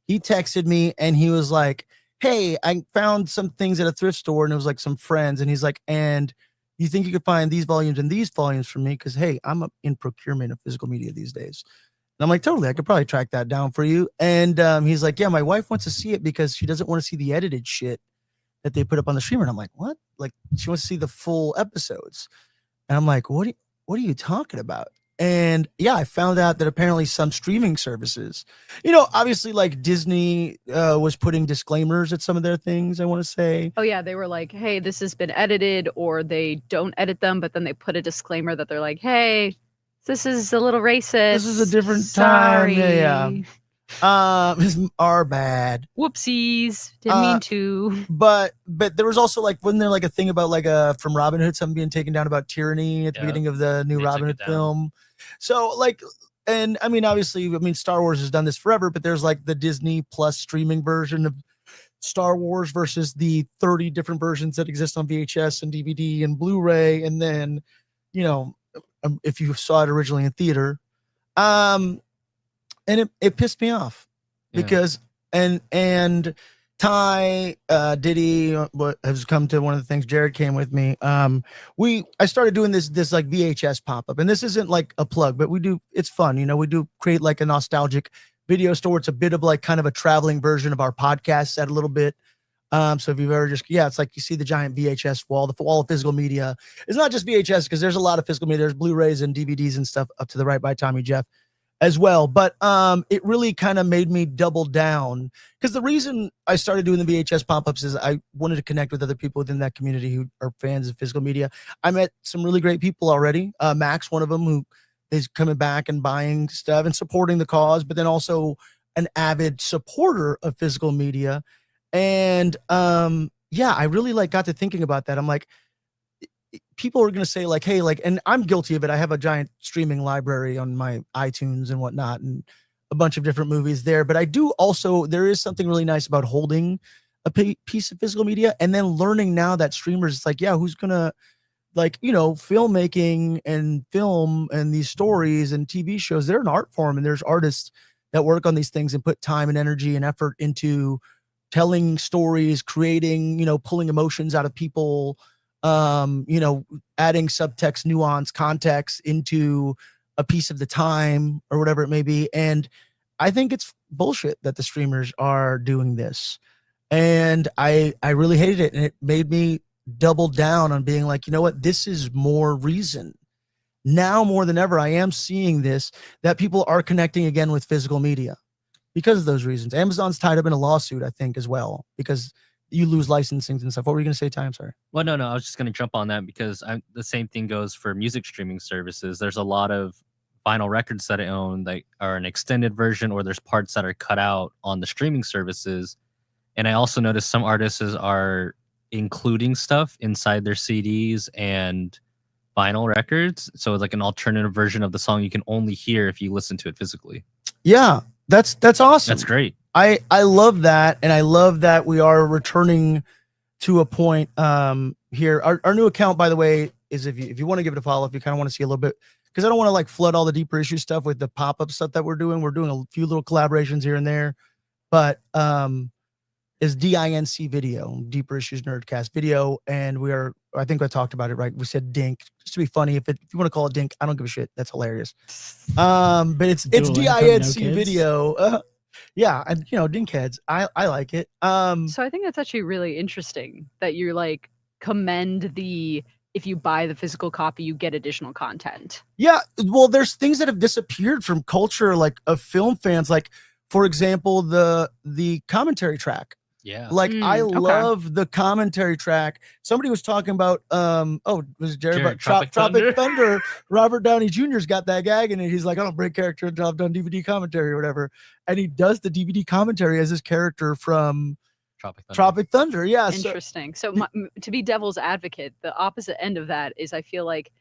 He texted me and he was like, hey, I found some things at a thrift store and it was like some friends. And he's like, and you think you could find these volumes and these volumes for me? Because, hey, I'm in procurement of physical media these days. And I'm like, totally, I could probably track that down for you. And he's like, yeah, my wife wants to see it because she doesn't want to see the edited shit that they put up on the streamer. And I'm like, what? Like, she wants to see the full episodes. And I'm like, what are you talking about? And yeah, I found out that apparently some streaming services, obviously like Disney was putting disclaimers at some of their things, I want to say. Oh yeah, they were like, hey, this has been edited, or they don't edit them, but then they put a disclaimer that they're like, hey, this is a little racist. This is a different time. Yeah. Our bad. Whoopsies. Didn't mean to. But there was also like, wasn't there like a thing about like from Robin Hood, something being taken down about tyranny at the beginning of the new Robin Hood film? So like, and I mean, obviously, Star Wars has done this forever, but there's like the Disney Plus streaming version of Star Wars versus the 30 different versions that exist on VHS and DVD and Blu-ray. And then, if you saw it originally in theater, and it pissed me off because, and Ty, Diddy, what has come to one of the things. Jared came with me. I started doing this like VHS pop-up, and this isn't like a plug, but it's fun. We do create like a nostalgic video store. It's a bit of like kind of a traveling version of our podcast set a little bit. So if you've ever it's like you see the giant VHS wall, the wall of physical media. It's not just VHS because there's a lot of physical media. There's Blu-rays and DVDs and stuff up to the right by Tommy Jeff as well. But it really kind of made me double down because the reason I started doing the VHS pop-ups is I wanted to connect with other people within that community who are fans of physical media. I met some really great people already. Max, one of them, who is coming back and buying stuff and supporting the cause, but then also an avid supporter of physical media. And I really got to thinking about that. I'm like, people are going to say like, hey, like, and I'm guilty of it. I have a giant streaming library on my iTunes and whatnot. And a bunch of different movies there. But there is something really nice about holding a piece of physical media and then learning now that streamers, it's like, yeah, who's gonna, like, filmmaking and film and these stories and TV shows, they're an art form, and there's artists that work on these things and put time and energy and effort into telling stories, creating, pulling emotions out of people, adding subtext, nuance, context into a piece of the time or whatever it may be. And I think it's bullshit that the streamers are doing this. And I really hated it. And it made me double down on being like, you know what, this is more reason. Now more than ever, I am seeing this, that people are connecting again with physical media because of those reasons. Amazon's tied up in a lawsuit, I think, as well, because you lose licensing and stuff. What were you going to say, Ty? I'm sorry. Well, no, I was just going to jump on that because the same thing goes for music streaming services. There's a lot of vinyl records that I own that are an extended version, or there's parts that are cut out on the streaming services. And I also noticed some artists are including stuff inside their CDs and vinyl records. So it's like an alternative version of the song you can only hear if you listen to it physically. Yeah, that's awesome. That's great. I love that. And I love that we are returning to a point here. Our new account, by the way, is if you want to give it a follow, if you kind of want to see a little bit, because I don't want to like flood all the deeper issue stuff with the pop-up stuff that we're doing. We're doing a few little collaborations here and there, but is DINC video, Deeper Issues Nerdcast video. And I think I talked about it, right? We said Dink, just to be funny. If you want to call it Dink, I don't give a shit. That's hilarious. But it's DINC video. Yeah, and Dink heads. I like it. So I think that's actually really interesting that you're like commend if you buy the physical copy, you get additional content. Yeah, well, there's things that have disappeared from culture, like of film fans. Like, for example, the commentary track. Yeah. Like I okay. love the commentary track. Somebody was talking about was it Jared about Tropic Thunder. Robert Downey Jr.'s got that gag and he's like, I don't break character until I've done DVD commentary or whatever. And he does the DVD commentary as his character from Tropic Thunder. Yeah. Interesting. So to be devil's advocate, the opposite end of that is I feel like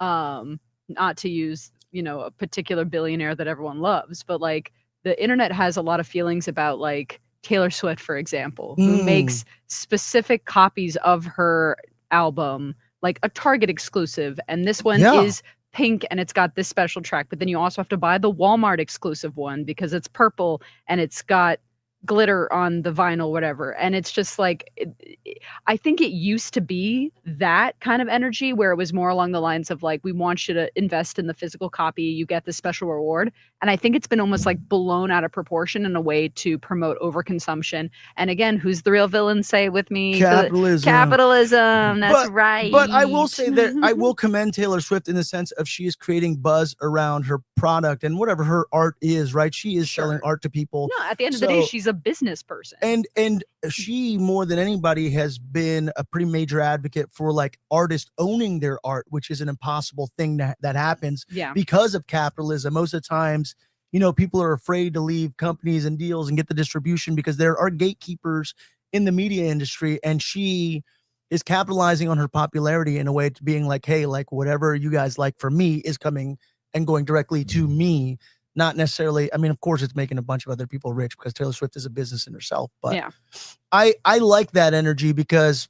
not to use, a particular billionaire that everyone loves, but like the internet has a lot of feelings about like Taylor Swift, for example, who makes specific copies of her album, like a Target exclusive. And this one is pink and it's got this special track. But then you also have to buy the Walmart exclusive one because it's purple and it's got glitter on the vinyl, whatever. And it's just like, I think it used to be that kind of energy where it was more along the lines of like, we want you to invest in the physical copy, you get the special reward. And I think it's been almost like blown out of proportion in a way to promote overconsumption. And again, who's the real villain? Say it with me. Capitalism. That's right. But I will say that I will commend Taylor Swift in the sense of she is creating buzz around her product and whatever her art is, right? She is selling art to people. No, at the end of the day, she's a business person. And she, more than anybody, has been a pretty major advocate for like artists owning their art, which is an impossible thing that happens because of capitalism. Most of the times, people are afraid to leave companies and deals and get the distribution because there are gatekeepers in the media industry. And she is capitalizing on her popularity in a way to being like, hey, like whatever you guys like for me is coming and going directly to me. Not necessarily, I mean, of course, it's making a bunch of other people rich because Taylor Swift is a business in herself. But I like that energy because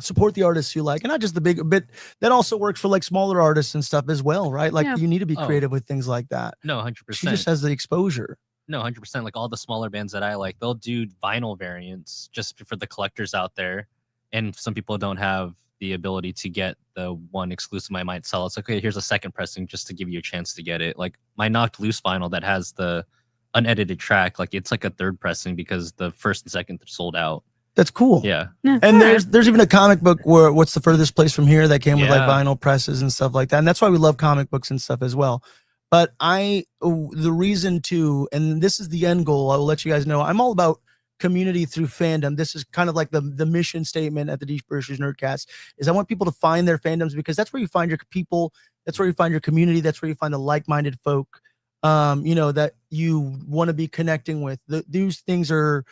support the artists you like, and not just the big bit. That also works for like smaller artists and stuff as well, right? Like you need to be creative with things like that. No, 100%. She just has the exposure. No, 100%. Like all the smaller bands that I like, they'll do vinyl variants just for the collectors out there. And some people don't have the ability to get the one exclusive I might sell. It's like, okay, here's a second pressing just to give you a chance to get it. Like my Knocked Loose vinyl that has the unedited track, like it's like a third pressing because the first and second are sold out. That's cool. Yeah. And there's even a comic book where What's the Furthest Place from Here that came with like vinyl presses and stuff like that. And that's why we love comic books and stuff as well. But the reason to, and this is the end goal, I will let you guys know, I'm all about community through fandom. This is kind of like the mission statement at the Deeper Issues Nerdcast is I want people to find their fandoms because that's where you find your people. That's where you find your community. That's where you find the like-minded folk, that you want to be connecting with. These things are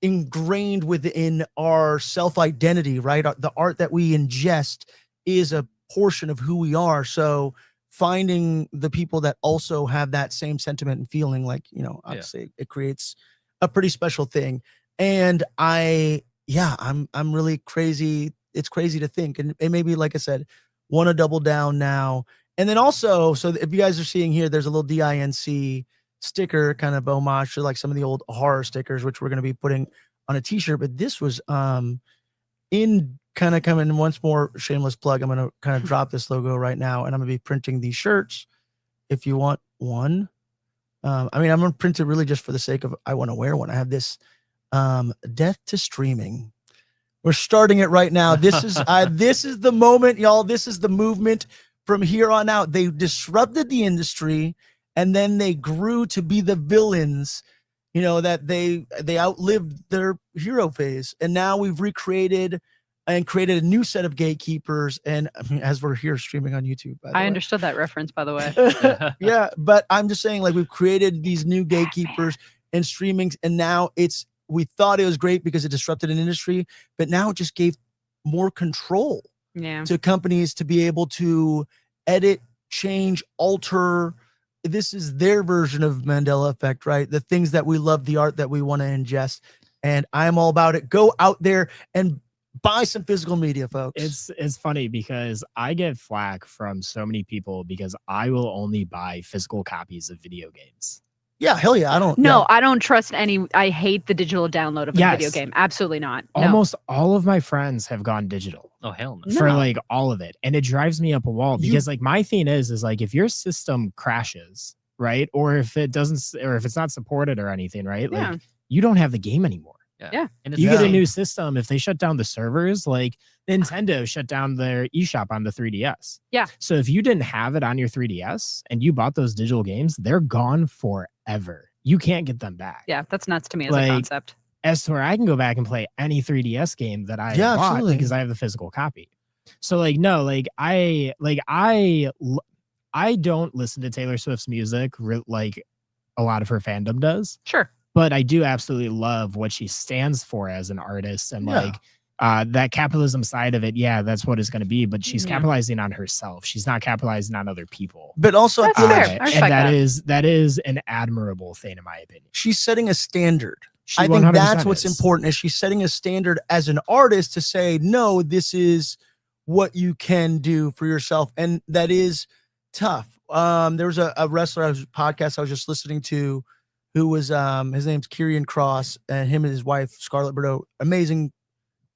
ingrained within our self-identity, right? The art that we ingest is a portion of who we are. So finding the people that also have that same sentiment and feeling, like, obviously it creates a pretty special thing. And I'm really crazy. It's crazy to think. And maybe, like I said, want to double down now. And then also, so if you guys are seeing here, there's a little DINC sticker, kind of homage to like some of the old horror stickers, which we're going to be putting on a t-shirt. But this was in kind of coming, once more shameless plug, I'm going to kind of drop this logo right now, and I'm going to be printing these shirts if you want one. I'm going to print it really just for the sake of, I want to wear one. I have this Death to Streaming. We're starting it right now. This is the moment, y'all. This is the movement from here on out. They disrupted the industry, and then they grew to be the villains, that they outlived their hero phase. And now we've recreated and created a new set of gatekeepers. And as we're here streaming on YouTube, by the way. Understood that reference, by the way. Yeah, but I'm just saying, like, we've created these new gatekeepers and streamings, and now we thought it was great because it disrupted an industry, but now it just gave more control to companies to be able to edit, change, alter. This is their version of Mandela effect, right? The things that we love, the art that we want to ingest. And I'm all about it. Go out there and buy some physical media, folks. It's funny because I get flack from so many people because I will only buy physical copies of video games. Yeah, hell yeah. I don't trust any. I hate the digital download of a video game. Absolutely not. Almost all of my friends have gone digital. Oh, hell no. For like all of it. And it drives me up a wall because like my thing is like, if your system crashes, right? Or if it doesn't, or if it's not supported or anything, right? Like you don't have the game anymore. Yeah. And you get a new system. If they shut down the servers, like Nintendo shut down their eShop on the 3DS. Yeah. So if you didn't have it on your 3DS and you bought those digital games, they're gone forever. You can't get them back. Yeah, that's nuts to me as a concept. As to where I can go back and play any 3DS game that I bought because I have the physical copy. So like, no, like I don't listen to Taylor Swift's music like a lot of her fandom does. Sure. But I do absolutely love what she stands for as an artist and like that capitalism side of it. Yeah, that's what it's going to be. But she's capitalizing on herself. She's not capitalizing on other people. But also, that's fair. And that is an admirable thing in my opinion. She's setting a standard. I think that's what's important. Is she's setting a standard as an artist to say, no, this is what you can do for yourself, and that is tough. There was a wrestler podcast I was just listening to, who was his name's Kieran Cross, and him and his wife Scarlett Bordeaux. Amazing.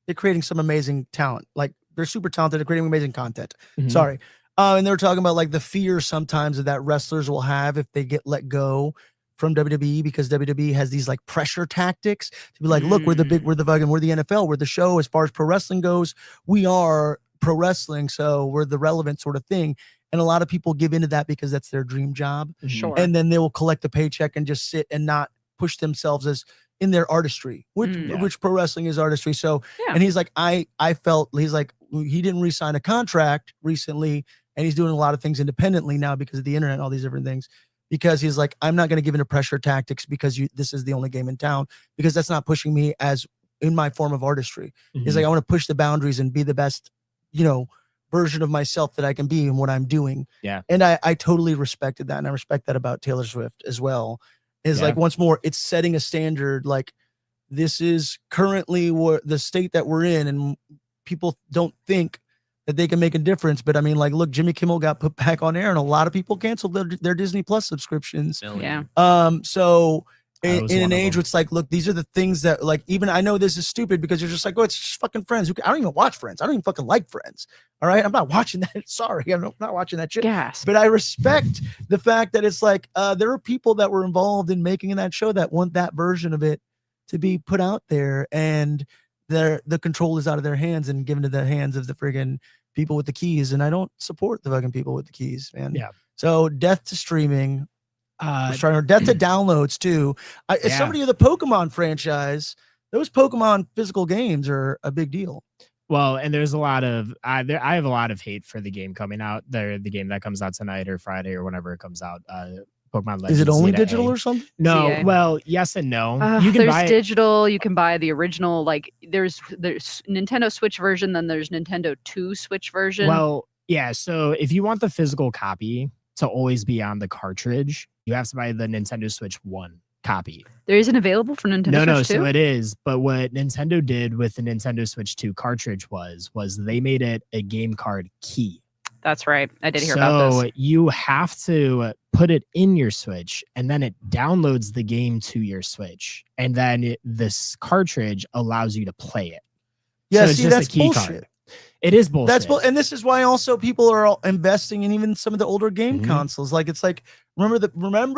They're creating some amazing talent. Like, they're super talented. They're creating amazing content. Sorry. And they were talking about like the fear sometimes that wrestlers will have if they get let go from WWE, because WWE has these like pressure tactics to be like, look, we're the NFL, we're the show as far as pro wrestling goes. We are pro wrestling, so we're the relevant sort of thing. And a lot of people give into that because that's their dream job. Sure. And then they will collect the paycheck and just sit and not push themselves as in their artistry, which pro wrestling is artistry. So, and he's like, I felt, he's like, he didn't re-sign a contract recently, and he's doing a lot of things independently now because of the internet and all these different things. Because he's like, I'm not going to give into pressure tactics because this is the only game in town, because that's not pushing me as in my form of artistry. He's like, I want to push the boundaries and be the best, version of myself that I can be in what I'm doing. Yeah. And I totally respected that. And I respect that about Taylor Swift as well. Is like, once more, it's setting a standard. Like, this is currently what the state that we're in, and people don't think that they can make a difference. But I mean, like, look, Jimmy Kimmel got put back on air, and a lot of people canceled their Disney Plus subscriptions. Yeah. So in an age where it's like, look, these are the things that, like, even I know this is stupid because you're just like, oh, it's just fucking Friends. I don't even watch Friends. I don't even fucking like Friends. All right. I'm not watching that. Sorry. I'm not watching that shit. Yes. But I respect the fact that it's like, there are people that were involved in making that show that want that version of it to be put out there, and the control is out of their hands and given to the hands of the friggin' people with the keys. And I don't support the fucking people with the keys, man. Yeah. So death to streaming. Death to downloads too. As somebody of the Pokemon franchise, those Pokemon physical games are a big deal. Well, and there's a lot of I have a lot of hate for the game coming out. The game that comes out tonight or Friday or whenever it comes out. Pokemon Legends. Is it only Zeta digital A. or something? No. CA. Well, yes and no. You can there's buy digital. You can buy the original. Like, there's Nintendo Switch version, then there's Nintendo 2 Switch version. Well, Yeah, so if you want the physical copy to always be on the cartridge, you have to buy the Nintendo Switch 1 copy. There isn't available for Nintendo No, Switch 2? so it is. But what Nintendo did with the Nintendo Switch 2 cartridge was they made it a game card key. That's right. I did hear about So this. you have to put it in your Switch, and then it downloads the game to your Switch, and then this cartridge allows you to play it. Yeah, so it's see, just that's a key bullshit. card. It is bullshit. And this is why also people are all investing in even some of the older game consoles. Like it's like remember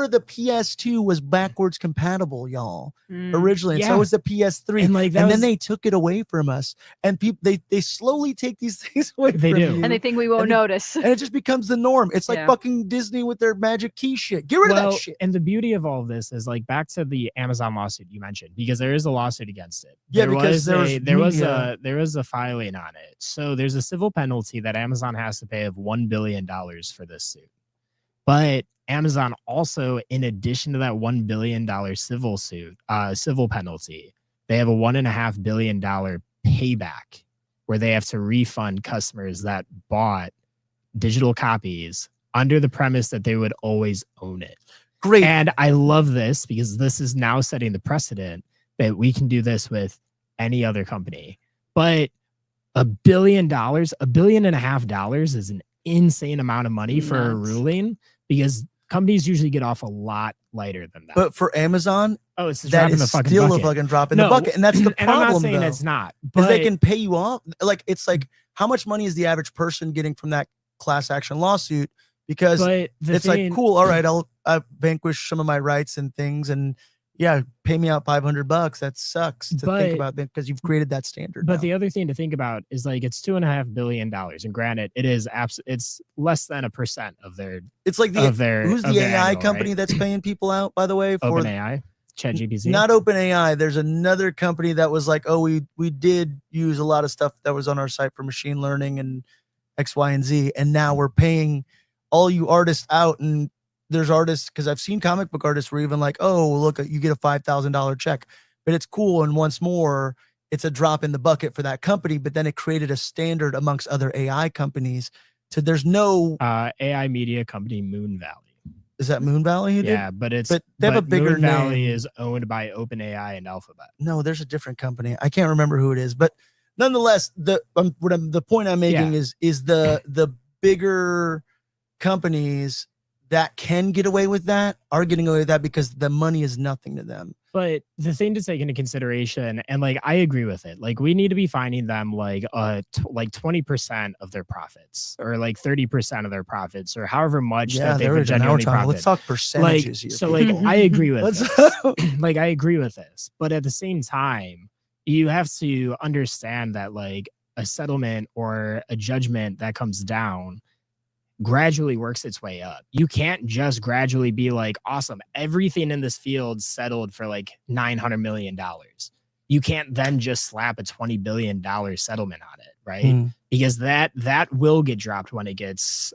the PS2 was backwards compatible, y'all. Originally, and so was the PS3, and then they took it away from us. And people they slowly take these things away from you. And they think we won't notice. And it just becomes the norm. It's like fucking Disney with their magic key shit. Get rid of that shit. And the beauty of all of this is like back to the Amazon lawsuit you mentioned, because there is a lawsuit against it. Yeah, because there was a filing on it. So there's a civil penalty that Amazon has to pay of $1 billion for this suit. But Amazon also, in addition to that $1 billion civil penalty, they have a $1.5 billion payback where they have to refund customers that bought digital copies under the premise that they would always own it. Great. And I love this because this is now setting the precedent that we can do this with any other company. But $1 billion, $1.5 billion is an insane amount of money for a ruling, because companies usually get off a lot lighter than that. But for Amazon, it's a that drop in is the fucking still bucket. a fucking drop in the bucket, and that's the problem. And I'm not saying though, it's not, because but they can pay you off. Like it's like how much money is the average person getting from that class action lawsuit? Because it's like cool. All right, I'll vanquish some of my rights and things, and yeah, pay me out $500. That sucks to think about that because you've created that standard. But the other thing to think about is like it's $2.5 billion, and granted, it is it's less than 1% of their. It's like who's the AI company that's paying people out? By the way, for OpenAI, ChatGPT. Not OpenAI. There's another company that was like, oh, we did use a lot of stuff that was on our site for machine learning and X, Y, and Z, and now we're paying all you artists out. And there's artists, because I've seen comic book artists were even like, oh, look, you get a $5,000 check, but it's cool. And once more, it's a drop in the bucket for that company. But then it created a standard amongst other AI companies. So there's no AI media company Moon Valley. Is that Moon Valley? Yeah, but they have a bigger Moon Valley name. is owned by OpenAI and Alphabet. No, there's a different company. I can't remember who it is, but nonetheless, the point I'm making is the bigger companies that can get away with that are getting away with that because the money is nothing to them. But the thing to take into consideration, and like I agree with it, like we need to be finding them like 20% of their profits, or like 30% of their profits, or however much that they would genuinely profit. Let's talk percentages here. So like I agree with this. Like I agree with this, but at the same time, you have to understand that like a settlement or a judgment that comes down gradually works its way up. You can't just gradually be like, awesome, everything in this field settled for like $900 million. You can't then just slap a $20 billion settlement on it, right? Because that will get dropped when it gets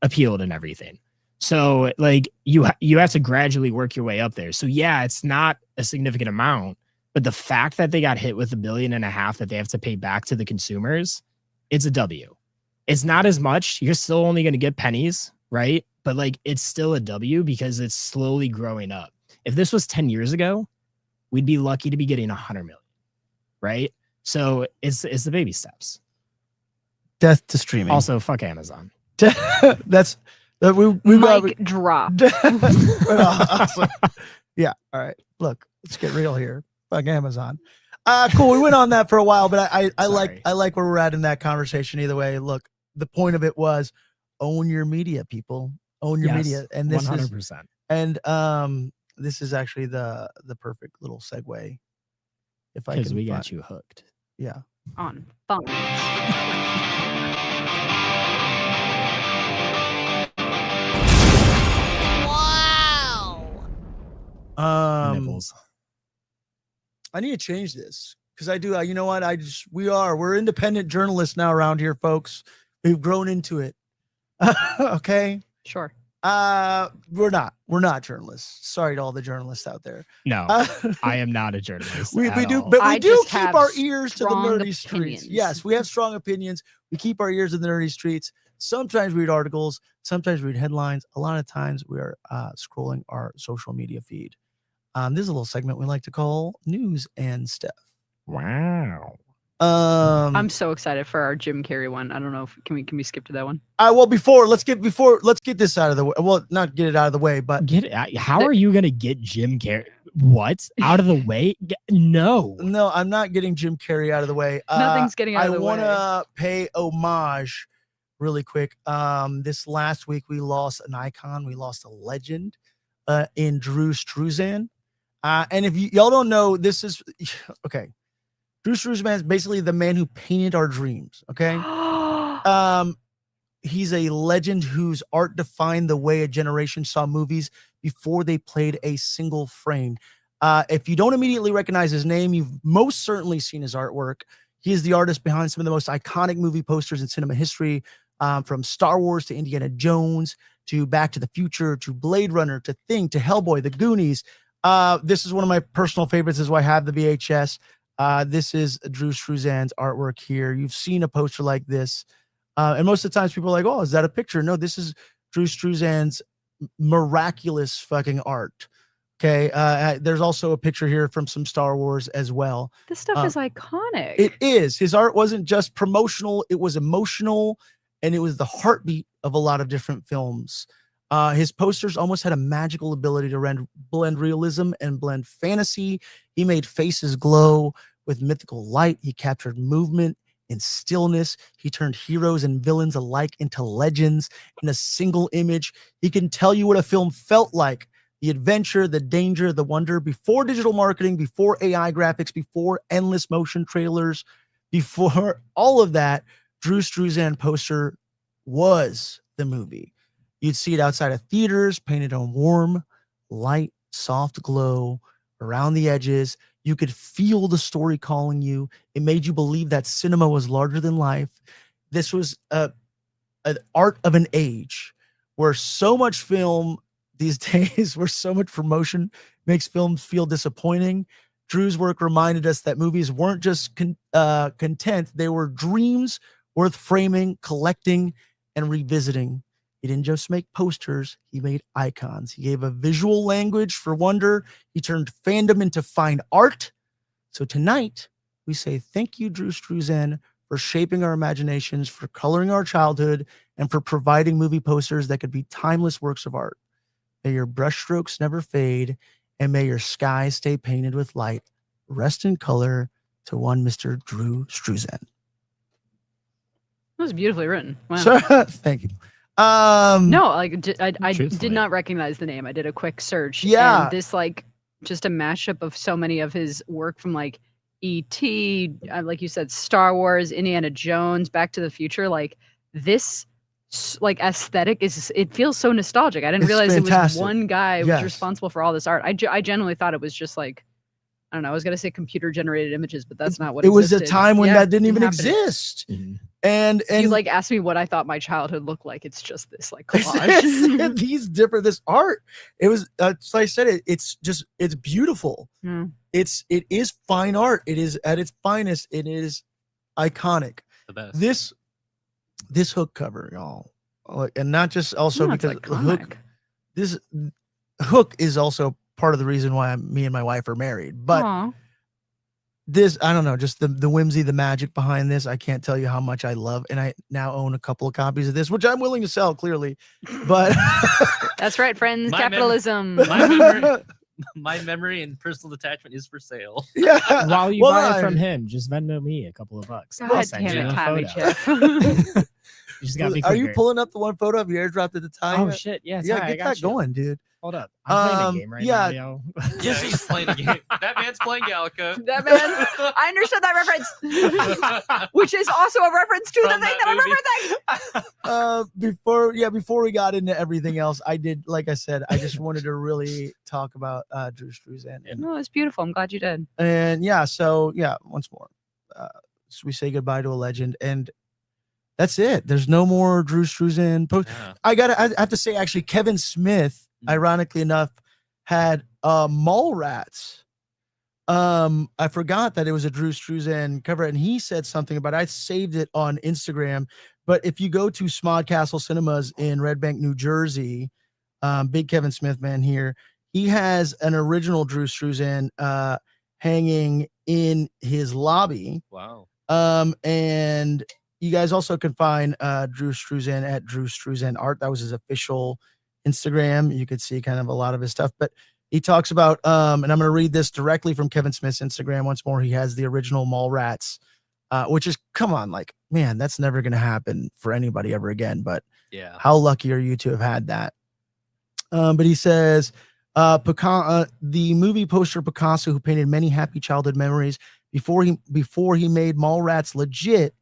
appealed and everything. So like you have to gradually work your way up there. So yeah, it's not a significant amount, but the fact that they got hit with $1.5 billion that they have to pay back to the consumers, it's a W. It's not as much. You're still only going to get pennies, right? But like, it's still a W because it's slowly growing up. If this was 10 years ago, we'd be lucky to be getting 100 million, right? So it's the baby steps. Death to streaming. Also, fuck Amazon. That's we Mic drop. Awesome. Yeah. All right. Look, let's get real here. Fuck Amazon. Cool. We went on that for a while, but I like where we're at in that conversation. Either way, look, the point of it was own your media, people. Own your media, and this 100%. This is actually the perfect little segue. If I can, we got you hooked. Yeah. On fun. Nipples. I need to change this because I do. You know what? We're independent journalists now around here, folks. We've grown into it. Okay. Sure. We're not journalists. Sorry to all the journalists out there. No, I am not a journalist. we at do, all. but we I do just keep have our ears to the strong nerdy streets. opinions. Yes, we have strong opinions. We keep our ears to the nerdy streets. Sometimes we read articles. Sometimes we read headlines. A lot of times we are scrolling our social media feed. This is a little segment we like to call News and Stuff. Wow. I'm so excited for our Jim Carrey one. I don't know if can we skip to that one? Well, let's get this out of the way. Well, not get it out of the way, but Get it? How are you gonna get Jim Carrey? What out of the way? No. no, I'm not getting Jim Carrey out of the way. Nothing's getting out of the way. I want to pay homage really quick. This last week we lost an icon. We lost a legend in Drew Struzan. And if y'all don't know, this is okay. Drew Struzan is basically the man who painted our dreams. Okay. He's a legend whose art defined the way a generation saw movies before they played a single frame. If you don't immediately recognize his name, you've most certainly seen his artwork. He is the artist behind some of the most iconic movie posters in cinema history, from Star Wars to Indiana Jones to Back to the Future to Blade Runner to Thing to Hellboy, The Goonies. This is one of my personal favorites, is why I have the VHS. This is Drew Struzan's artwork here. You've seen a poster like this. And most of the times people are like, oh, is that a picture? No, this is Drew Struzan's miraculous fucking art. Okay. There's also a picture here from some Star Wars as well. This stuff is iconic. It is. His art wasn't just promotional, it was emotional, and it was the heartbeat of a lot of different films. His posters almost had a magical ability to blend realism and blend fantasy. He made faces glow with mythical light. He captured movement and stillness. He turned heroes and villains alike into legends in a single image. He can tell you what a film felt like. The adventure, the danger, the wonder, before digital marketing, before AI graphics, before endless motion trailers, before all of that, Drew Struzan poster was the movie. You'd see it outside of theaters, painted on warm, light, soft glow around the edges. You could feel the story calling you. It made you believe that cinema was larger than life. This was an art of an age where so much film these days, where so much promotion makes films feel disappointing. Drew's work reminded us that movies weren't just content. They were dreams worth framing, collecting, and revisiting. He didn't just make posters, he made icons. He gave a visual language for wonder. He turned fandom into fine art. So tonight, we say thank you, Drew Struzan, for shaping our imaginations, for coloring our childhood, and for providing movie posters that could be timeless works of art. May your brushstrokes never fade, and may your sky stay painted with light. Rest in color to one Mr. Drew Struzan. That was beautifully written. Wow. So, thank you. No, like I Truthfully. did not recognize the name. I did a quick search. Yeah. And this just a mashup of so many of his work from E.T., like you said, Star Wars, Indiana Jones, Back to the Future. Like this aesthetic it feels so nostalgic. I didn't It's realize fantastic. it was one guy who Yes. was responsible for all this art. I genuinely thought it was just I don't know. I was gonna say computer generated images, but that's not what it was a existed. time when Yeah, that didn't even happened. exist. Mhm. And You asked me what I thought my childhood looked like. It's just this collage. this art. It was like I said, it's beautiful. Yeah. It is fine art. It is at its finest. It is iconic. The best. This hook cover, y'all, and not just also No, it's because the hook. iconic. This hook is also part of the reason why me and my wife are married. But Aw. this, I don't know, just the whimsy, the magic behind this. I can't tell you how much I love, and I now own a couple of copies of this, which I'm willing to sell clearly. But That's right, friends. My Capitalism. My memory and personal attachment is for sale. yeah. While you Well, buy it I- from him, just Venmo me a couple of bucks. I'll God send damn you it, a Tommy photo. Jeff. You just gotta be Are you quicker. pulling up the one photo of your airdrop at the time? Oh shit! Yeah, Yeah, Ty, I get got that you. going, dude. Hold up, I'm playing a Um, game right yeah. now, yo. Yeah, he's playing a game. That man's playing Galaga. That man, I understood that reference, which is also a reference to the From thing that that I'm referencing. Before we got into everything else, I did, like I said, I just wanted to really talk about Drew Struzan. No, it's beautiful. I'm glad you did. And yeah, so yeah, once more, so we say goodbye to a legend, and That's it. There's no more Drew Struzan post. Yeah. I have to say, actually, Kevin Smith, ironically enough, had Mallrats. I forgot that it was a Drew Struzan cover, and he said something about I saved it on Instagram. But if you go to Smod Castle Cinemas in Red Bank, New Jersey, big Kevin Smith man here, he has an original Drew Struzan hanging in his lobby. Wow. And you guys also can find Drew Struzan at Drew Struzan Art. That was his official Instagram. You could see kind of a lot of his stuff, but he talks about, and I'm going to read this directly from Kevin Smith's Instagram once more. He has the original Mallrats, which is, come on, like, man, that's never going to happen for anybody ever again. But Yeah. how lucky are you to have had that? But he says, the movie poster Picasso, who painted many happy childhood memories before he made Mallrats legit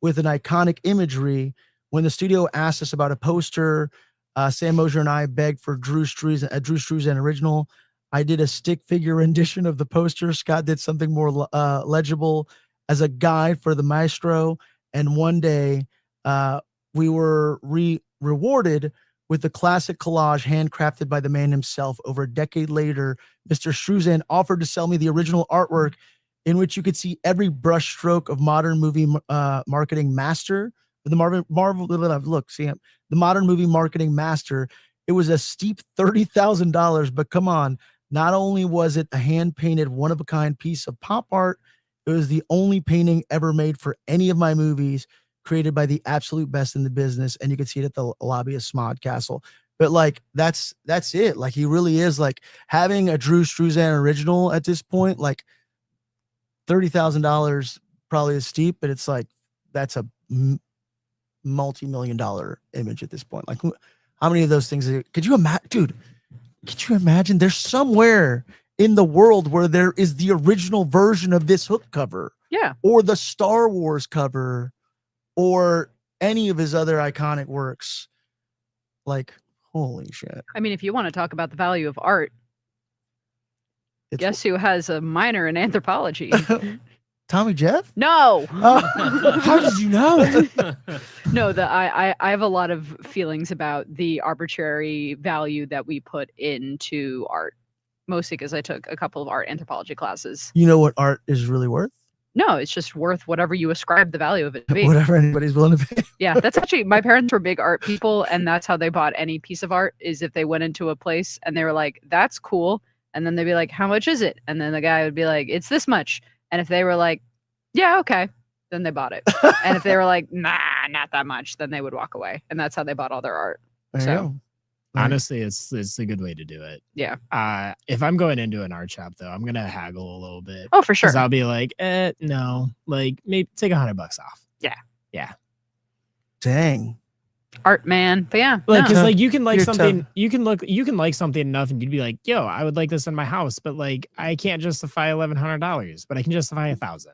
with an iconic imagery. When the studio asked us about a poster, Sam Mosier and I begged for a Drew Struzan original. I did a stick figure rendition of the poster. Scott did something more legible as a guide for the maestro. And one day we were rewarded with the classic collage handcrafted by the man himself. Over a decade later, Mr. Struzan offered to sell me the original artwork, in which you could see every brush stroke of modern movie marketing master. The modern movie marketing master. It was a steep $30,000, but come on, not only was it a hand-painted, one-of-a-kind piece of pop art, it was the only painting ever made for any of my movies, created by the absolute best in the business. And you can see it at the lobby of Smod Castle. But like, that's it. Like, he really is, like, having a Drew Struzan original at this point, like, $30,000 probably is steep, but it's like, that's a multi-million-dollar image at this point. Like, how many of those things could you imagine, dude? Could you imagine there's somewhere in the world where there is the original version of this Hook cover, or the Star Wars cover, or any of his other iconic works? Like, holy shit. I mean, if you want to talk about the value of art, guess who has a minor in anthropology? Tommy Jeff? No. How did you know? No, I have a lot of feelings about the arbitrary value that we put into art, mostly because I took a couple of art anthropology classes. You know what art is really worth? No, it's just worth whatever you ascribe the value of it to be. Whatever anybody's willing to pay. Yeah, that's actually, my parents were big art people, and that's how they bought any piece of art, is if they went into a place and they were like, that's cool. And then they'd be like, how much is it? And then the guy would be like, it's this much. And if they were like, yeah, okay, then they bought it. And if they were like, nah, not that much, then they would walk away. And that's how they bought all their art. There you go. Honestly, it's a good way to do it. Yeah. If I'm going into an art shop, though, I'm gonna haggle a little bit. Oh, for sure. I'll be like, no, like maybe take $100 off. Yeah. Yeah. Dang. Art, man. But yeah, like, because no. like you can like You're something, tough. you can like something enough, and you'd be like, yo, I would like this in my house, but like I can't justify $1,100, but I can justify $1,000.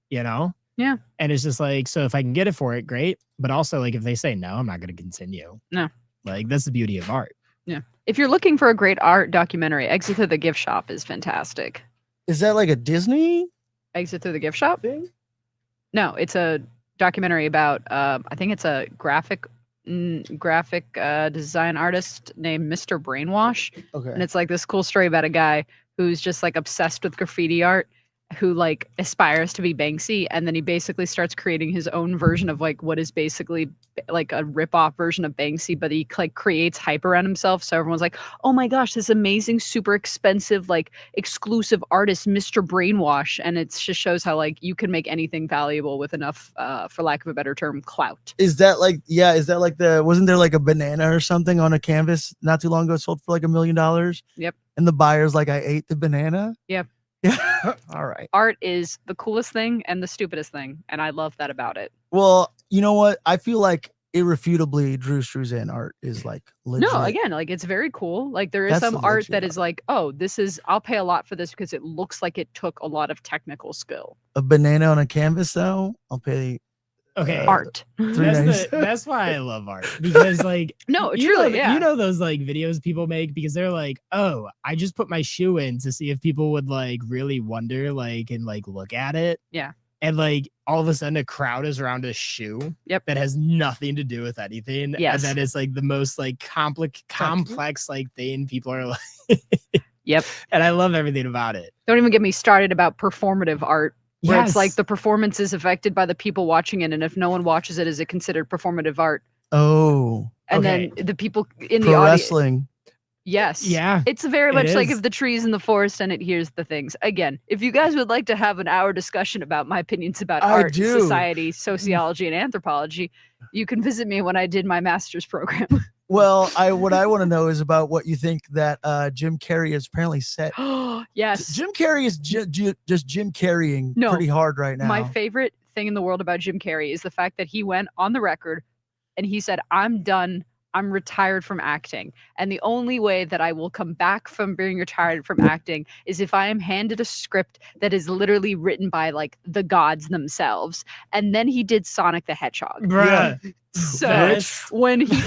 You know? Yeah. And it's just like, so if I can get it for it, great. But also, like, if they say no, I'm not going to continue. No. Like, that's the beauty of art. Yeah. If you're looking for a great art documentary, Exit Through the Gift Shop is fantastic. Is that like a Disney Exit Through the Gift Shop? thing? No, it's a documentary about, I think it's a graphic design artist named Mr. Brainwash. Okay. And it's like this cool story about a guy who's just like obsessed with graffiti art, who like aspires to be Banksy, and then he basically starts creating his own version of like what is basically like a rip-off version of Banksy, but he like creates hype around himself. So everyone's like, oh my gosh, this amazing, super expensive, like exclusive artist, Mr. Brainwash. And it just shows how like you can make anything valuable with enough, for lack of a better term, clout. Is that like wasn't there like a banana or something on a canvas not too long ago sold for like $1 million? Yep. And the buyer's like, I ate the banana? Yep. Yeah. All right. Art is the coolest thing and the stupidest thing, and I love that about it. Well, you know what? I feel like irrefutably Drew Struzan art is like legit. No, again, like it's very cool. Like there is That's some the art legit that is like, oh, I'll pay a lot for this because it looks like it took a lot of technical skill. A banana on a canvas, though, I'll pay. Okay. Art. That's why I love art, because like No, you truly, know, yeah. you know those like videos people make because they're like, oh, I just put my shoe in to see if people would like really wonder like and like look at it. Yeah. and like all of a sudden a crowd is around a shoe Yep. that has nothing to do with anything. Yes. And then it's like the most like complex like thing. People are like, Yep. and I love everything about it. Don't even get me started about performative art, where it's like Yes. the performance is affected by the people watching it, and if no one watches it, is it considered performative art? Oh, And Okay. then the people in the pro audience, wrestling. yes, Yeah. it's very it much like is. if the tree's in the forest and it hears the things. Again, if you guys would like to have an hour discussion about my opinions about I art, do. society, sociology, and anthropology, you can visit me when I did my master's program. Well, what I want to know is about what you think that Jim Carrey is apparently set. Yes. Jim Carrey is just Jim Carreying No. pretty hard right now. My favorite thing in the world about Jim Carrey is the fact that he went on the record and he said, I'm done. I'm retired from acting. And the only way that I will come back from being retired from acting is if I am handed a script that is literally written by like the gods themselves. And then he did Sonic the Hedgehog. Bruh. So That's- when he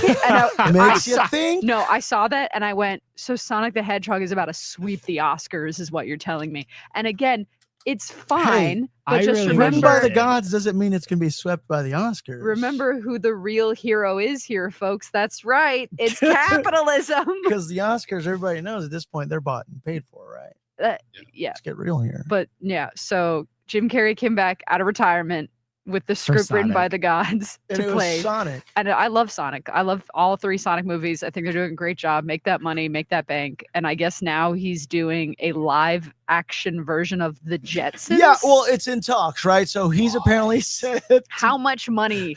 and Makes you saw, think. no, I saw that and I went, so Sonic the Hedgehog is about to sweep the Oscars, is what you're telling me. And again, it's fine, but I just really Written remember by the it. gods doesn't mean it's gonna be swept by the Oscars. remember who the real hero is here, folks. That's right. It's capitalism. because the Oscars, everybody knows at this point they're bought and paid for, right? Yeah. Let's get real here. But yeah, so Jim Carrey came back out of retirement with the script written by Sonic. the gods And to it was play. Sonic. And I love Sonic. I love all 3 Sonic movies. I think they're doing a great job. Make that money, make that bank. And I guess now he's doing a live action version of the Jetsons. Yeah, well, it's in talks, right? So he's apparently said How much money?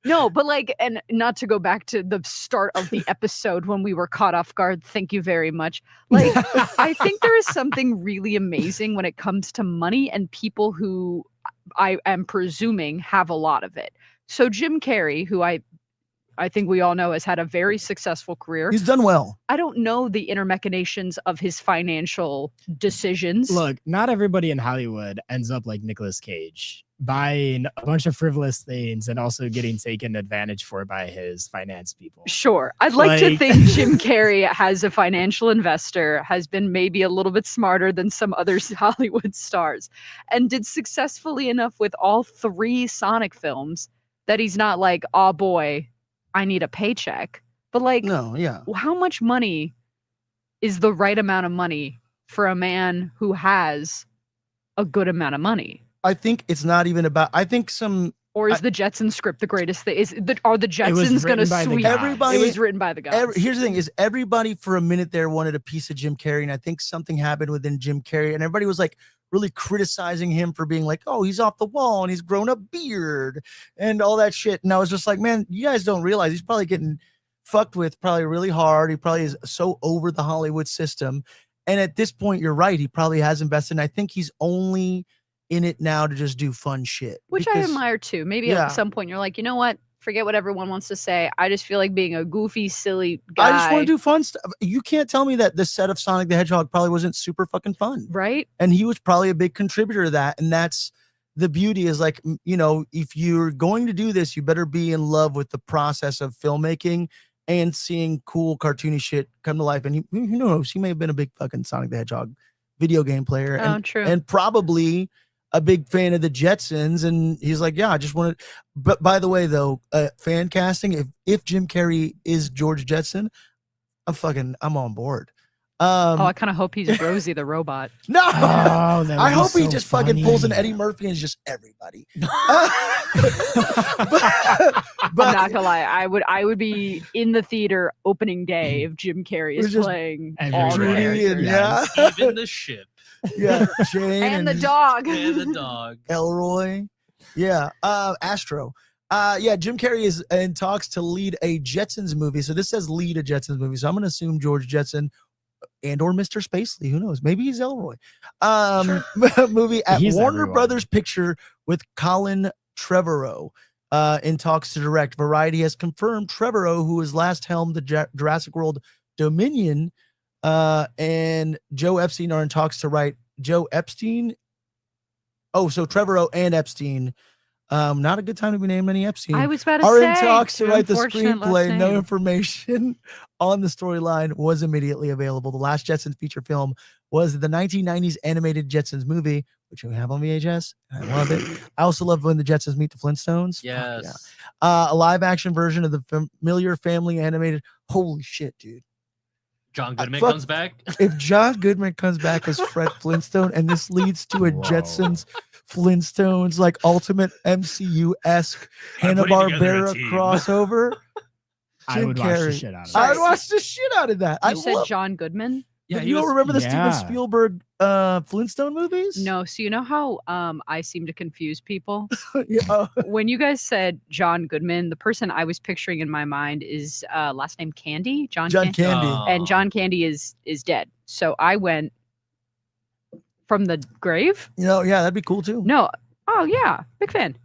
No, but like, and not to go back to the start of the episode when we were caught off guard. Thank you very much. Like, I think there is something really amazing when it comes to money and people who I am presuming have a lot of it. So Jim Carrey, who I think we all know has had a very successful career. he's done well. I don't know the inner machinations of his financial decisions. Look, not everybody in Hollywood ends up like Nicolas Cage, buying a bunch of frivolous things and also getting taken advantage for by his finance people. Sure. I'd like to Like- think Jim Carrey has a financial investor, has been maybe a little bit smarter than some other Hollywood stars, and did successfully enough with all 3 Sonic films that he's not like, oh boy, I need a paycheck. But like, No, yeah. how much money is the right amount of money for a man who has a good amount of money? I think it's not even about. I think some Or is the Jetsons script the greatest thing? Are the was Jetsons going to written by the sweep? gods. Everybody- It was written by the gods. here's the thing: is everybody for a minute there wanted a piece of Jim Carrey, and I think something happened within Jim Carrey, and everybody was like really criticizing him for being like, "Oh, he's off the wall and he's grown a beard and all that shit." And I was just like, "Man, you guys don't realize he's probably getting fucked with probably really hard. He probably is so over the Hollywood system, and at this point, you're right. He probably has invested. And I think he's only in it now to just do fun shit, Which I because- admire too. Maybe Yeah. at some point you're like, you know what? Forget what everyone wants to say. I just feel like being a goofy, silly guy. I just want to do fun stuff. You can't tell me that the set of Sonic the Hedgehog probably wasn't super fucking fun. right? And he was probably a big contributor to that. And that's the beauty is like, you know, if you're going to do this, you better be in love with the process of filmmaking and seeing cool cartoony shit come to life. And who knows, he may have been a big fucking Sonic the Hedgehog video game player Oh, true. and probably a big fan of the Jetsons. And he's like, yeah, I just wanted, but by the way, though, fan casting, if Jim Carrey is George Jetson, I'm on board. I kind of hope he's Rosie the robot. No, Oh, that I would be hope he so just fucking pulls an funny. Eddie Murphy and is just everybody. I'm not gonna lie. I would be in the theater opening day if Jim Carrey It was is just playing every all the Judy Judy and characters. yeah, Even the ship yeah, Jane and the dog. and the dog. Elroy, yeah, Astro. Yeah, Jim Carrey is in talks to lead a Jetsons movie. So this says lead a Jetsons movie. So I'm going to assume George Jetson and or Mr. Spacely. Who knows? Maybe he's Elroy. Movie at He's Warner everyone. Brothers Picture with Colin Trevorrow in talks to direct. Variety has confirmed Trevorrow, who has last helmed the Jurassic World Dominion, and Joe Epstein are in talks to write Joe Epstein. Oh, so Trevorrow and Epstein Not a good time to be named any Epstein. I was about to Are say. in talks to too write the unfortunate last screenplay. No name. information on the storyline was immediately available. The last Jetsons feature film was the 1990s animated Jetsons movie, which we have on VHS. I love it. I also love when the Jetsons meet the Flintstones. Fuck yeah. Yes. A live action version of the familiar family animated. Holy shit, dude. John Goodman fuck- comes back. If John Goodman comes back as Fred Flintstone and this leads to a Whoa. Jetsons Flintstones like ultimate MCU-esque I'm putting together a Hanna-Barbera team. crossover, I Jim would watch the Carrey. shit out of I'd it. watch the shit out of that. I You said love. John Goodman? Yeah, But he you don't was- remember the Yeah. Steven Spielberg Flintstone movies? No. So you know how I seem to confuse people? Yeah. When you guys said John Goodman, the person I was picturing in my mind is last name Candy. John John Candy. Candy. And John Candy is dead. So I went from the grave. Yeah, that'd be cool too. No. Oh yeah, big fan.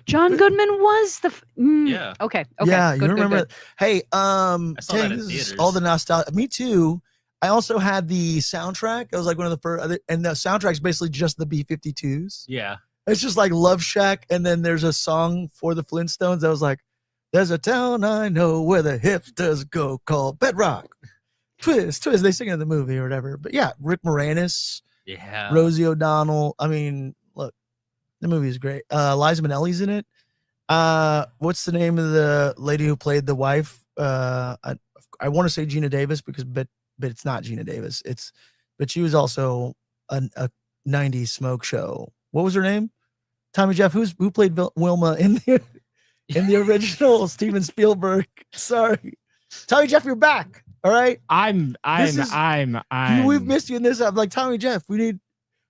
John Goodman was the. Yeah. Okay. Yeah, Good, you good, remember good. it. Hey, saw that in this is theaters. all the nostalgia. Me too. I also had the soundtrack. It was like one of the first, and the soundtrack's basically just the B-52s. Yeah. It's just like Love Shack, and then there's a song for the Flintstones that was like, "There's a town I know where the hipsters go called Bedrock." Twist. They sing it in the movie or whatever. But yeah, Rick Moranis, Yeah. Rosie O'Donnell. I mean, look, the movie is great. Liza Minnelli's in it. What's the name of the lady who played the wife? I want to say Gina Davis but it's not Gina Davis. But she was also a 90s smoke show. What was her name? Tommy Jeff. Who played Wilma in the original Steven Spielberg? Sorry, Tommy Jeff, you're back. All right. We've missed you in this. I'm like, Tommy Jeff, we need.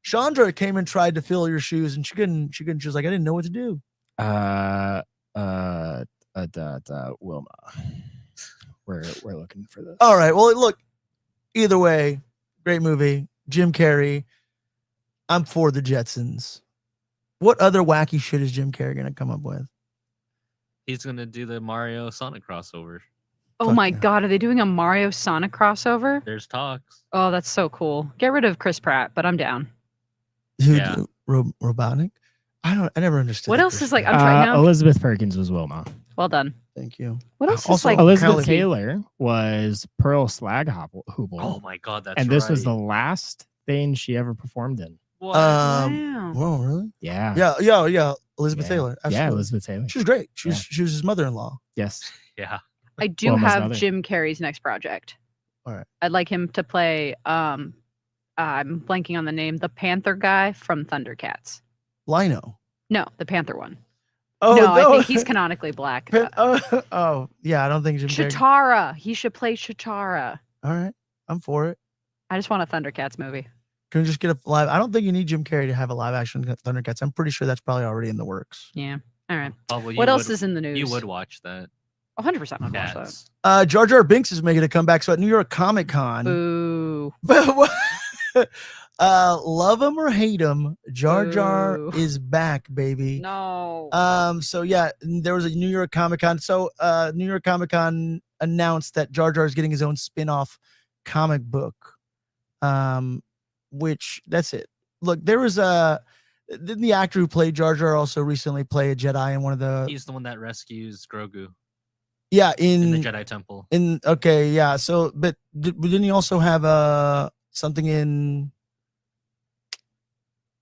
Chandra came and tried to fill your shoes, and she couldn't. She was like, I didn't know what to do. Wilma. We're looking for this. All right. Well, look. Either way, great movie. Jim Carrey. I'm for the Jetsons. What other wacky shit is Jim Carrey gonna come up with? He's gonna do the Mario Sonic crossover. Oh Fuck my yeah. God, are they doing a Mario Sonic crossover? There's talks. Oh, that's so cool. Get rid of Chris Pratt, but I'm down. Who Yeah. Robotic? I never understood. What the else Chris is like? Pratt. I'm trying now. Elizabeth Perkins was Wilma. Well done. Thank you. What else Also- is like? Elizabeth Kelly- Taylor was Pearl Slaghoople. Oh my god, that's and this was right. the last thing she ever performed in. What? Wow. Whoa, really? Yeah. Yeah. Elizabeth Yeah. Taylor. Yeah, Absolutely. Elizabeth Taylor. She was great. She was his mother-in-law. Yes. Yeah. I do Wilma's have mother. Jim Carrey's next project. All right. I'd like him to play. I'm blanking on the name. The Panther guy from Thundercats. Lino. No, the Panther one. Oh no, I think he's canonically black. Yeah. I don't think Jim Carrey. Chitara. He should play Chitara. All right. I'm for it. I just want a Thundercats movie. Can we just get a live? I don't think you need Jim Carrey to have a live action Thundercats. I'm pretty sure that's probably already in the works. Yeah. All right. Oh, well, What you else would- is in the news? You would watch that. 100% I'd watch that. Cats. Jar Jar Binks is making a comeback. So at New York Comic Con, Boo. love him or hate him, Jar Jar Boo. is back, baby. No. So yeah, there was a New York Comic Con. So New York Comic Con announced that Jar Jar is getting his own spin-off comic book. Which that's it. Look, there was didn't the actor who played Jar Jar also recently play a Jedi in one of the He's the one that rescues Grogu yeah in the Jedi Temple. okay, yeah. So but didn't he also have something in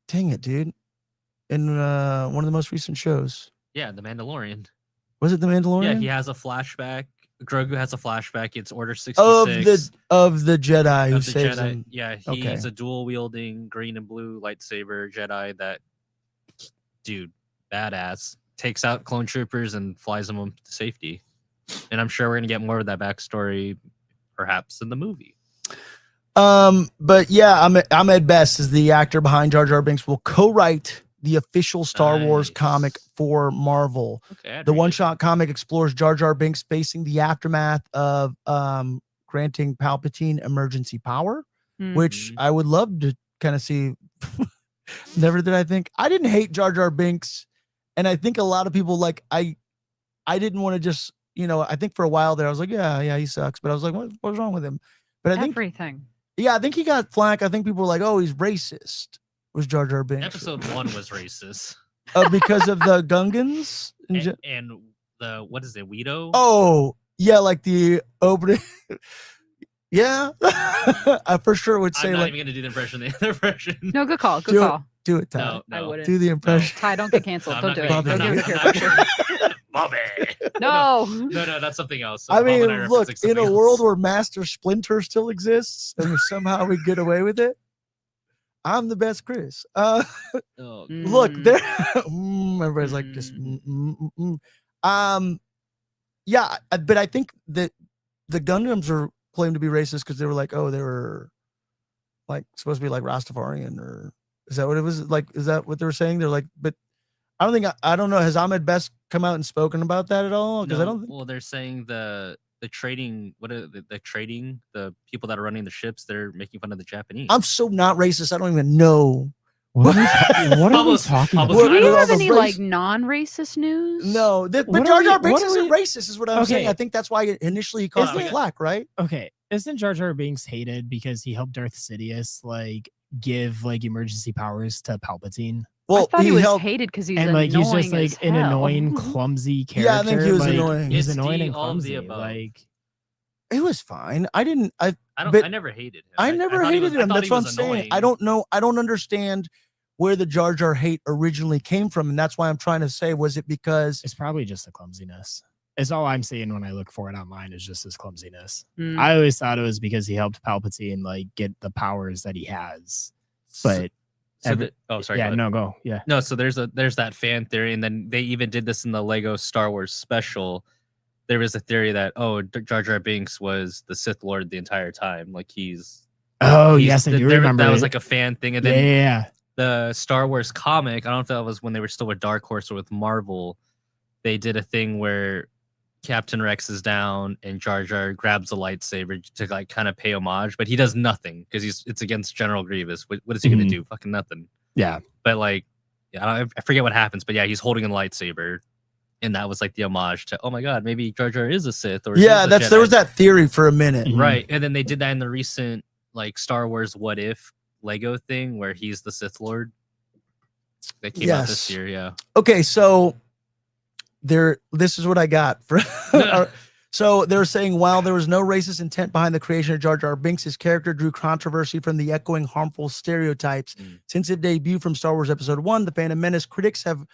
dang it, dude. In one of the most recent shows. Yeah, the Mandalorian. Was it The Mandalorian? Yeah, he has a flashback. Grogu has a flashback. It's Order 66 of the Jedi who of the saves Jedi. him. Yeah, he's Okay. a dual wielding green and blue lightsaber Jedi that dude, badass. Takes out clone troopers and flies them to safety. And I'm sure we're gonna get more of that backstory perhaps in the movie. But yeah, Ahmed Best is the actor behind Jar Jar Binks, will co-write the official Star Wars Nice. comic for Marvel. Okay. The one-shot comic explores Jar Jar Binks facing the aftermath of granting Palpatine emergency power, which I would love to kind of see. Never did I think. I didn't hate Jar Jar Binks, and I think a lot of people like I didn't want to just, I think for a while there I was like, yeah, he sucks, but I was like, what's wrong with him? But I think everything. yeah, I think he got flack. I think people were like, oh, he's racist. Was Jar Jar Binks? Episode 1 was racist. Because of the Gungans. and the what is it, Weedo? Oh yeah, like the opening. Yeah, I for sure would say I'm not like even gonna do the impression. The impression. No, good call. Good Do it. call. do it, Ty. No, I no. wouldn't. Do the impression. Ty, don't get canceled. I'm Don't not do it. gonna- Don't I'm give it not a peer pressure. Bobby. No. No, that's something else. I Bob and mean, are look, referencing in a something world else. where Master Splinter still exists and somehow we get away with it, I'm the best Chris. Oh, Look, Mm. there. Everybody's like just. Yeah, but I think that the Gundams are claimed to be racist because they were like, oh, they were like supposed to be like Rastafarian, or is that what it was like? Is that what they were saying? They're like, but I don't think I don't know. Has Ahmed Best come out and spoken about that at all? Because I no, don't. Think, well, they're saying the trading. What are the trading? The people that are running the ships, they're making fun of the Japanese. I'm so not racist. I don't even know. What are we Almost- talking almost about? Do we Well, have the any race- like non-racist news? No, but What Jar are Jar we- Binks what are isn't we- racist, is what I'm saying. Okay. I think that's why initially he called Is the it- flack, right? Okay, isn't Jar Jar Binks hated because he helped Darth Sidious like give like emergency powers to Palpatine? Well, I thought he was helped. hated because he's And like he's just annoying like as an hell. annoying, clumsy character. Yeah, I think he was like, annoying. He's It's annoying D, and all of the clumsy. above. Like It was fine. I didn't. I I but never hated him. I never thought he hated was- I him. thought That's he what I'm was saying. annoying. I don't know. I don't understand where the Jar Jar hate originally came from, and that's why I'm trying to say, was it because it's probably just the clumsiness. It's all I'm seeing when I look for it online is just his clumsiness. Mm. I always thought it was because he helped Palpatine like get the powers that he has. But So oh, sorry. go yeah, ahead. no, go. Yeah. No, so there's that fan theory, and then they even did this in the Lego Star Wars special. There was a theory that Jar Jar Binks was the Sith Lord the entire time, like he's. Oh he's- yes, I do there- remember. That was it. like a fan thing, and yeah, then yeah. the Star Wars comic. I don't know if that was when they were still with Dark Horse or with Marvel. They did a thing where Captain Rex is down and Jar Jar grabs a lightsaber to like kind of pay homage, but he does nothing because it's against General Grievous. What is he gonna Mhm. do? Fucking nothing. Yeah. But like, yeah, I forget what happens, but yeah, he's holding a lightsaber, and that was like the homage to, oh my god, maybe Jar Jar is a Sith, or yeah, is a that's there Jedi. was that theory for a minute. Mhm. Right, and then they did that in the recent like Star Wars What If Lego thing where he's the Sith Lord. That came out this Yes. year, yeah. Okay, so this is what I got for. So they're saying while there was no racist intent behind the creation of Jar Jar Binks, his character drew controversy from the echoing harmful stereotypes. Since it debuted from Star Wars Episode 1, The Phantom Menace, critics have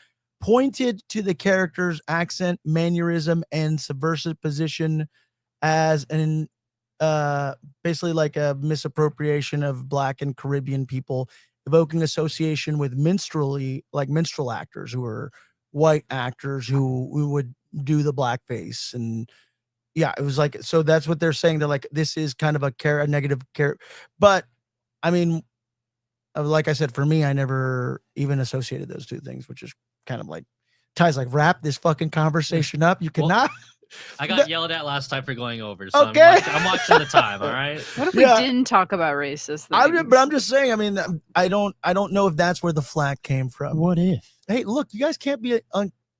pointed to the character's accent, mannerism, and subversive position as an basically like a misappropriation of Black and Caribbean people, evoking association with minstrel actors who are white actors who would do the blackface. And yeah, it was like, so that's what they're saying. They're like, this is kind of a negative character. But I mean, like I said, for me, I never even associated those two things, which is kind of like, Ty's like, wrap this fucking conversation up. You Well, cannot. I got yelled at last time for going over, so Okay. I'm watching the time. All right. What if we Yeah. didn't talk about racist things? But I'm just saying, I mean, I don't know if that's where the flack came from. What if? Hey, look, you guys can't be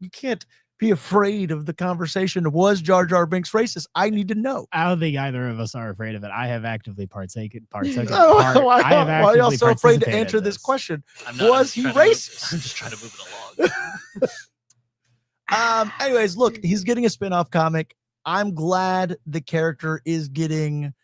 you can't be afraid of the conversation. Was Jar Jar Binks racist? I need to know. I don't think either of us are afraid of it. I have actively partaken. Why are y'all so afraid to answer this question? I'm Was he I'm trying to move- racist? I'm just trying to move it along. Anyways, look, he's getting a spin-off comic. I'm glad the character is getting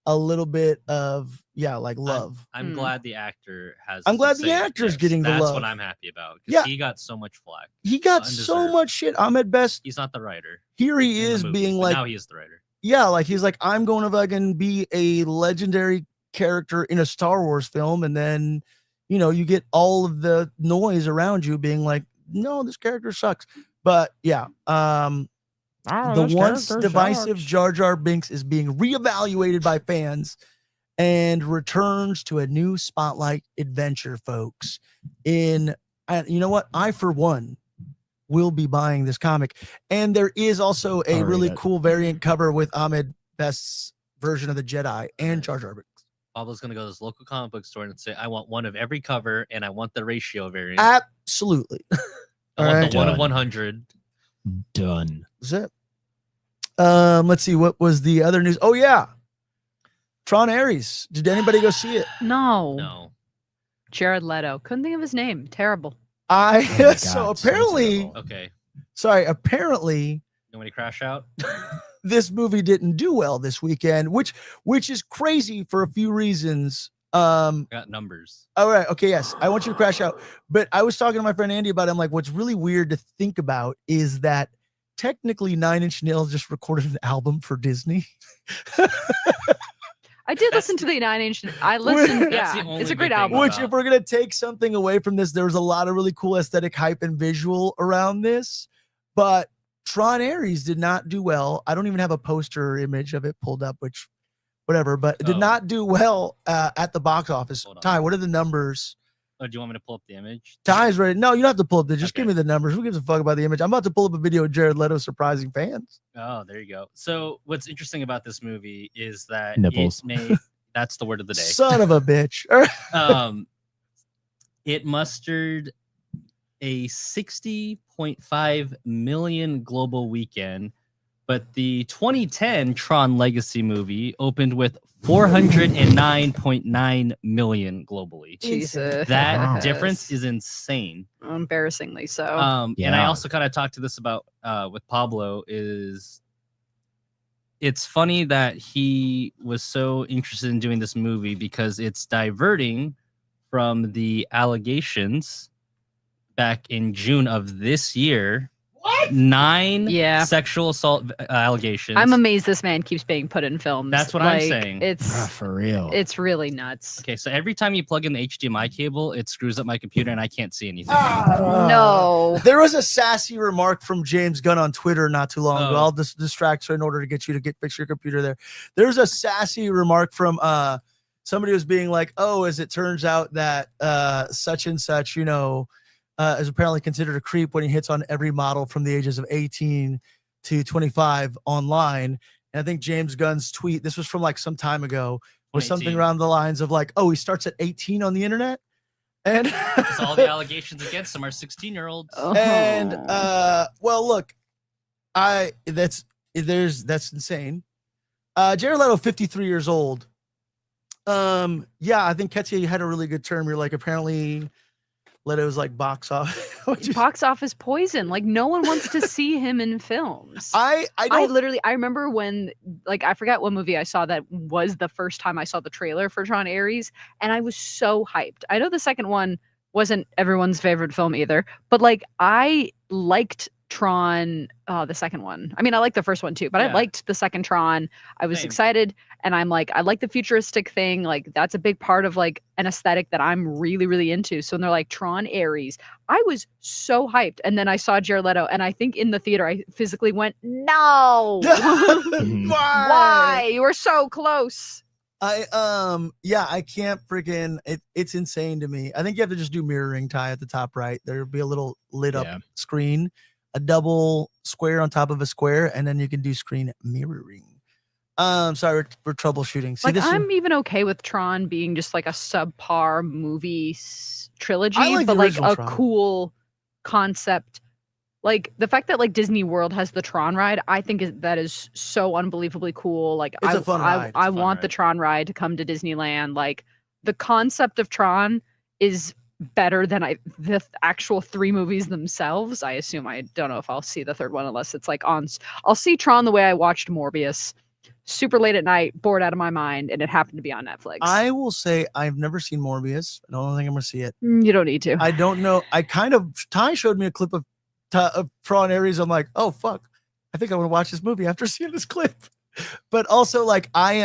a little bit of love. I'm glad the actor has. I'm glad to the say actor's yes. getting the That's love. what I'm happy about. Yeah. He got so much flack. He got so Undeserved. much shit. Ahmed Best, He's not the writer. here he in the is movie, being but like, now he is the writer. yeah, like he's like, I'm going to fucking be a legendary character in a Star Wars film, and then you get all of the noise around you being like, no, this character sucks. But yeah, the once divisive Jar Jar Binks is being reevaluated by fans and returns to a new spotlight adventure, folks. You know what? I, for one, will be buying this comic. And there is also a really cool variant cover with Ahmed Best's version of the Jedi and Jar Jar Binks. Pablo's gonna go to this local comic book store and say, I want one of every cover, and I want the ratio variant. Absolutely. I want Alright. the 1 of Done. 100. Done. That's it. Let's see. What was the other news? Oh, yeah. Tron Ares. Did anybody go see it? No. No. Jared Leto. Couldn't think of his name. Terrible. I Oh my God, so so apparently, terrible. Okay. apparently Nobody crash out. this movie didn't do well this weekend, which is crazy for a few reasons. Got numbers. All right, okay, yes, I want you to crash out. But I was talking to my friend Andy about it. I'm like, what's really weird to think about is that technically Nine Inch Nails just recorded an album for Disney. I did That's listen to the 9 Inch. I listened. That's the Yeah, only it's a good great thing album. Which, about- if we're gonna take something away from this, there was a lot of really cool aesthetic hype and visual around this. But Tron Ares did not do well. I don't even have a poster image of it pulled up, which whatever, but it did Oh. not do well at the box office. Hold on. Ty, what are the numbers? Oh, do you want me to pull up the image? Ty's ready. No, you don't have to pull up the. Just give Okay. me the numbers. Who gives a fuck about the image? I'm about to pull up a video of Jared Leto surprising fans. Oh, there you go. So what's interesting about this movie is that Nipples. it made that's the word of the day. Son of a bitch. It mustered a 60.5 million global weekend, but the 2010 Tron Legacy movie opened with 409.9 million globally. Jesus. That Wow. difference is insane. Embarrassingly so. And I Yeah. also kind of talked to this about with Pablo is it's funny that he was so interested in doing this movie because it's diverting from the allegations back in June of this year. What? 9 Yeah. sexual assault allegations. I'm amazed this man keeps being put in films. That's what I'm saying. Ah, for real. It's really nuts. Okay, so every time you plug in the HDMI cable, it screws up my computer and I can't see anything. No. There was a sassy remark from James Gunn on Twitter not too long ago. Oh. I'll just distract you in order to get you to fix your computer there. There's a sassy remark from somebody was being like, oh, as it turns out that such and such, is apparently considered a creep when he hits on every model from the ages of 18 to 25 online. And I think James Gunn's tweet, this was from like some time ago, was something 2018. around the lines of like, oh, he starts at 18 on the internet. And Because all the allegations against him are 16-year-olds. and Oh. well, look, that's insane. Jared Leto, 53 years old. Yeah, I think Ketsia, you had a really good term. You're like, apparently Leto's like box office. Box office poison. Like no one wants to see him in films. I I don't remember when, like, I forget what movie I saw that was the first time I saw the trailer for Tron Ares, and I was so hyped. I know the second one wasn't everyone's favorite film either, but like I liked Tron, the second one. I mean, I liked the first one too, but I Yeah. liked the second Tron. I was Same. excited, and I'm like, I like the futuristic thing. Like that's a big part of like an aesthetic that I'm really, really into. So when they're like Tron Ares, I was so hyped. And then I saw Jared Leto, and I think in the theater I physically went, no. Why? You were so close. I can't freaking it's insane to me. I think you have to just do mirroring, Ty, at the top right. There'll be a little lit up Yeah. screen, a double square on top of a square, and then you can do screen mirroring. Sorry, we're troubleshooting. See, Like this is- I'm even okay with Tron being just like a subpar movie trilogy, I like but the like original a Tron. cool concept. Like the fact that like Disney World has the Tron ride, I think that is so unbelievably cool. Like It's a fun ride. It's I a fun want the ride. Tron ride to come to Disneyland. Like the concept of Tron is better than the actual 3 movies themselves. I assume. I don't know if I'll see the third one unless it's like on. I'll see Tron the way I watched Morbius, super late at night, bored out of my mind, and it happened to be on Netflix. I will say I've never seen Morbius. I don't think I'm gonna see it. You don't need to. I don't know. Ty showed me a clip of Tron Ares. I'm like, oh fuck, I think I want to watch this movie after seeing this clip. But also, like, I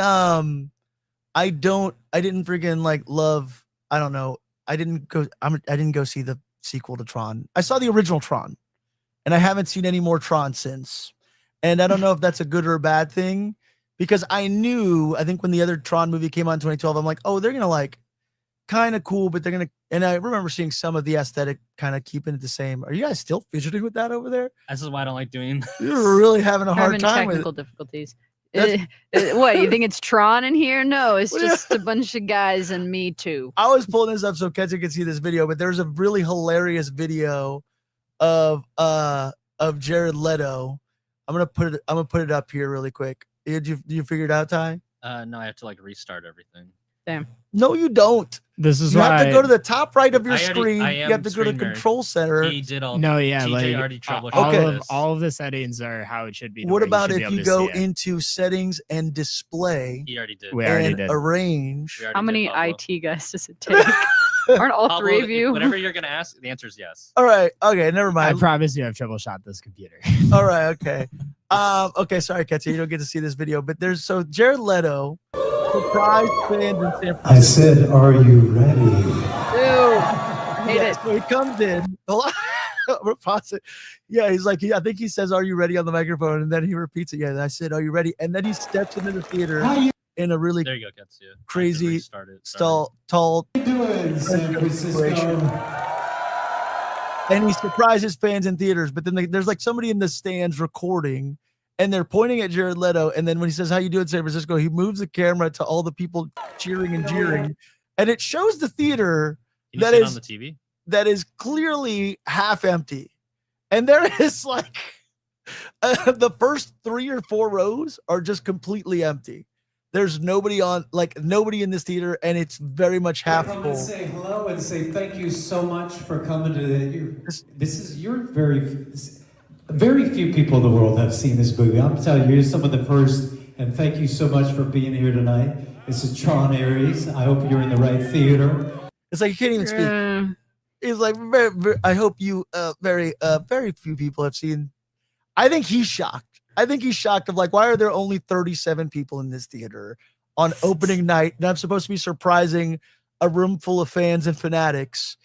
didn't freaking like love. I don't know. I didn't go see the sequel to Tron. I saw the original Tron, and I haven't seen any more Tron since. And I don't know if that's a good or a bad thing, because I think when the other Tron movie came out in 2012, I'm like, oh, they're gonna like kind of cool, but they're gonna. And I remember seeing some of the aesthetic kind of keeping it the same. Are you guys still fidgeting with that over there? This is why I don't like doing You're really having a hard Having time with technical it. difficulties. That's- What, you think it's Tron in here? No, it's Well, yeah. just a bunch of guys and me too. I was pulling this up so Ketsa could see this video, but there's a really hilarious video of Jared Leto. I'm gonna put it up here really quick. Did you figure it out, Ty? No, I have to like restart everything. Damn. No, you don't. This is You why have to go to the top right of your I already- screen. I You am have to go to screen nerd. control center. He did all. no, yeah, TJ like already troubleshooted all Okay. of all of the settings are how it should be. to What where about should be if able you to go see it. into settings and display He already did. We already and did. arrange? We already How did, many Pablo. IT guys does it take? Aren't all Pablo, three of you? Whatever you're gonna ask, the answer is yes. All right. Okay. Never I mind. promise you, I've troubleshot this computer. All right. Okay. Okay. Sorry, Ketsia. You don't get to see this video, but so Jared Leto surprised fans in San Francisco. I said, are you ready? Ew. I hate Yeah, it. so he comes in. We're pausing. Yeah, he's like, I think he says, "Are you ready?" on the microphone, and then he repeats it. Yeah, I said, "Are you ready?" And then he steps into the theater in a really There you go, Ketsia. crazy, Start tall, How you doing, San Francisco? and he surprises fans in theaters. But then there's like somebody in the stands recording, and they're pointing at Jared Leto. And then when he says, "How you doing, San Francisco?" he moves the camera to all the people cheering and jeering, and it shows the theater Can you that see it is on the TV? that is clearly half empty. And there is like the first 3 or 4 rows are just completely empty. There's nobody nobody in this theater, and it's very much half Come and full. say hello and say thank you so much for coming to this is your very few people in the world have seen this movie. I'm telling you, you're some of the first, and thank you so much for being here tonight. This is Tron Aries. I hope you're in the right theater. It's like you can't even speak. He's like, I hope you very few people have seen. I think he's shocked. I think he's shocked of like, why are there only 37 people in this theater on opening night? And I'm supposed to be surprising a room full of fans and fanatics.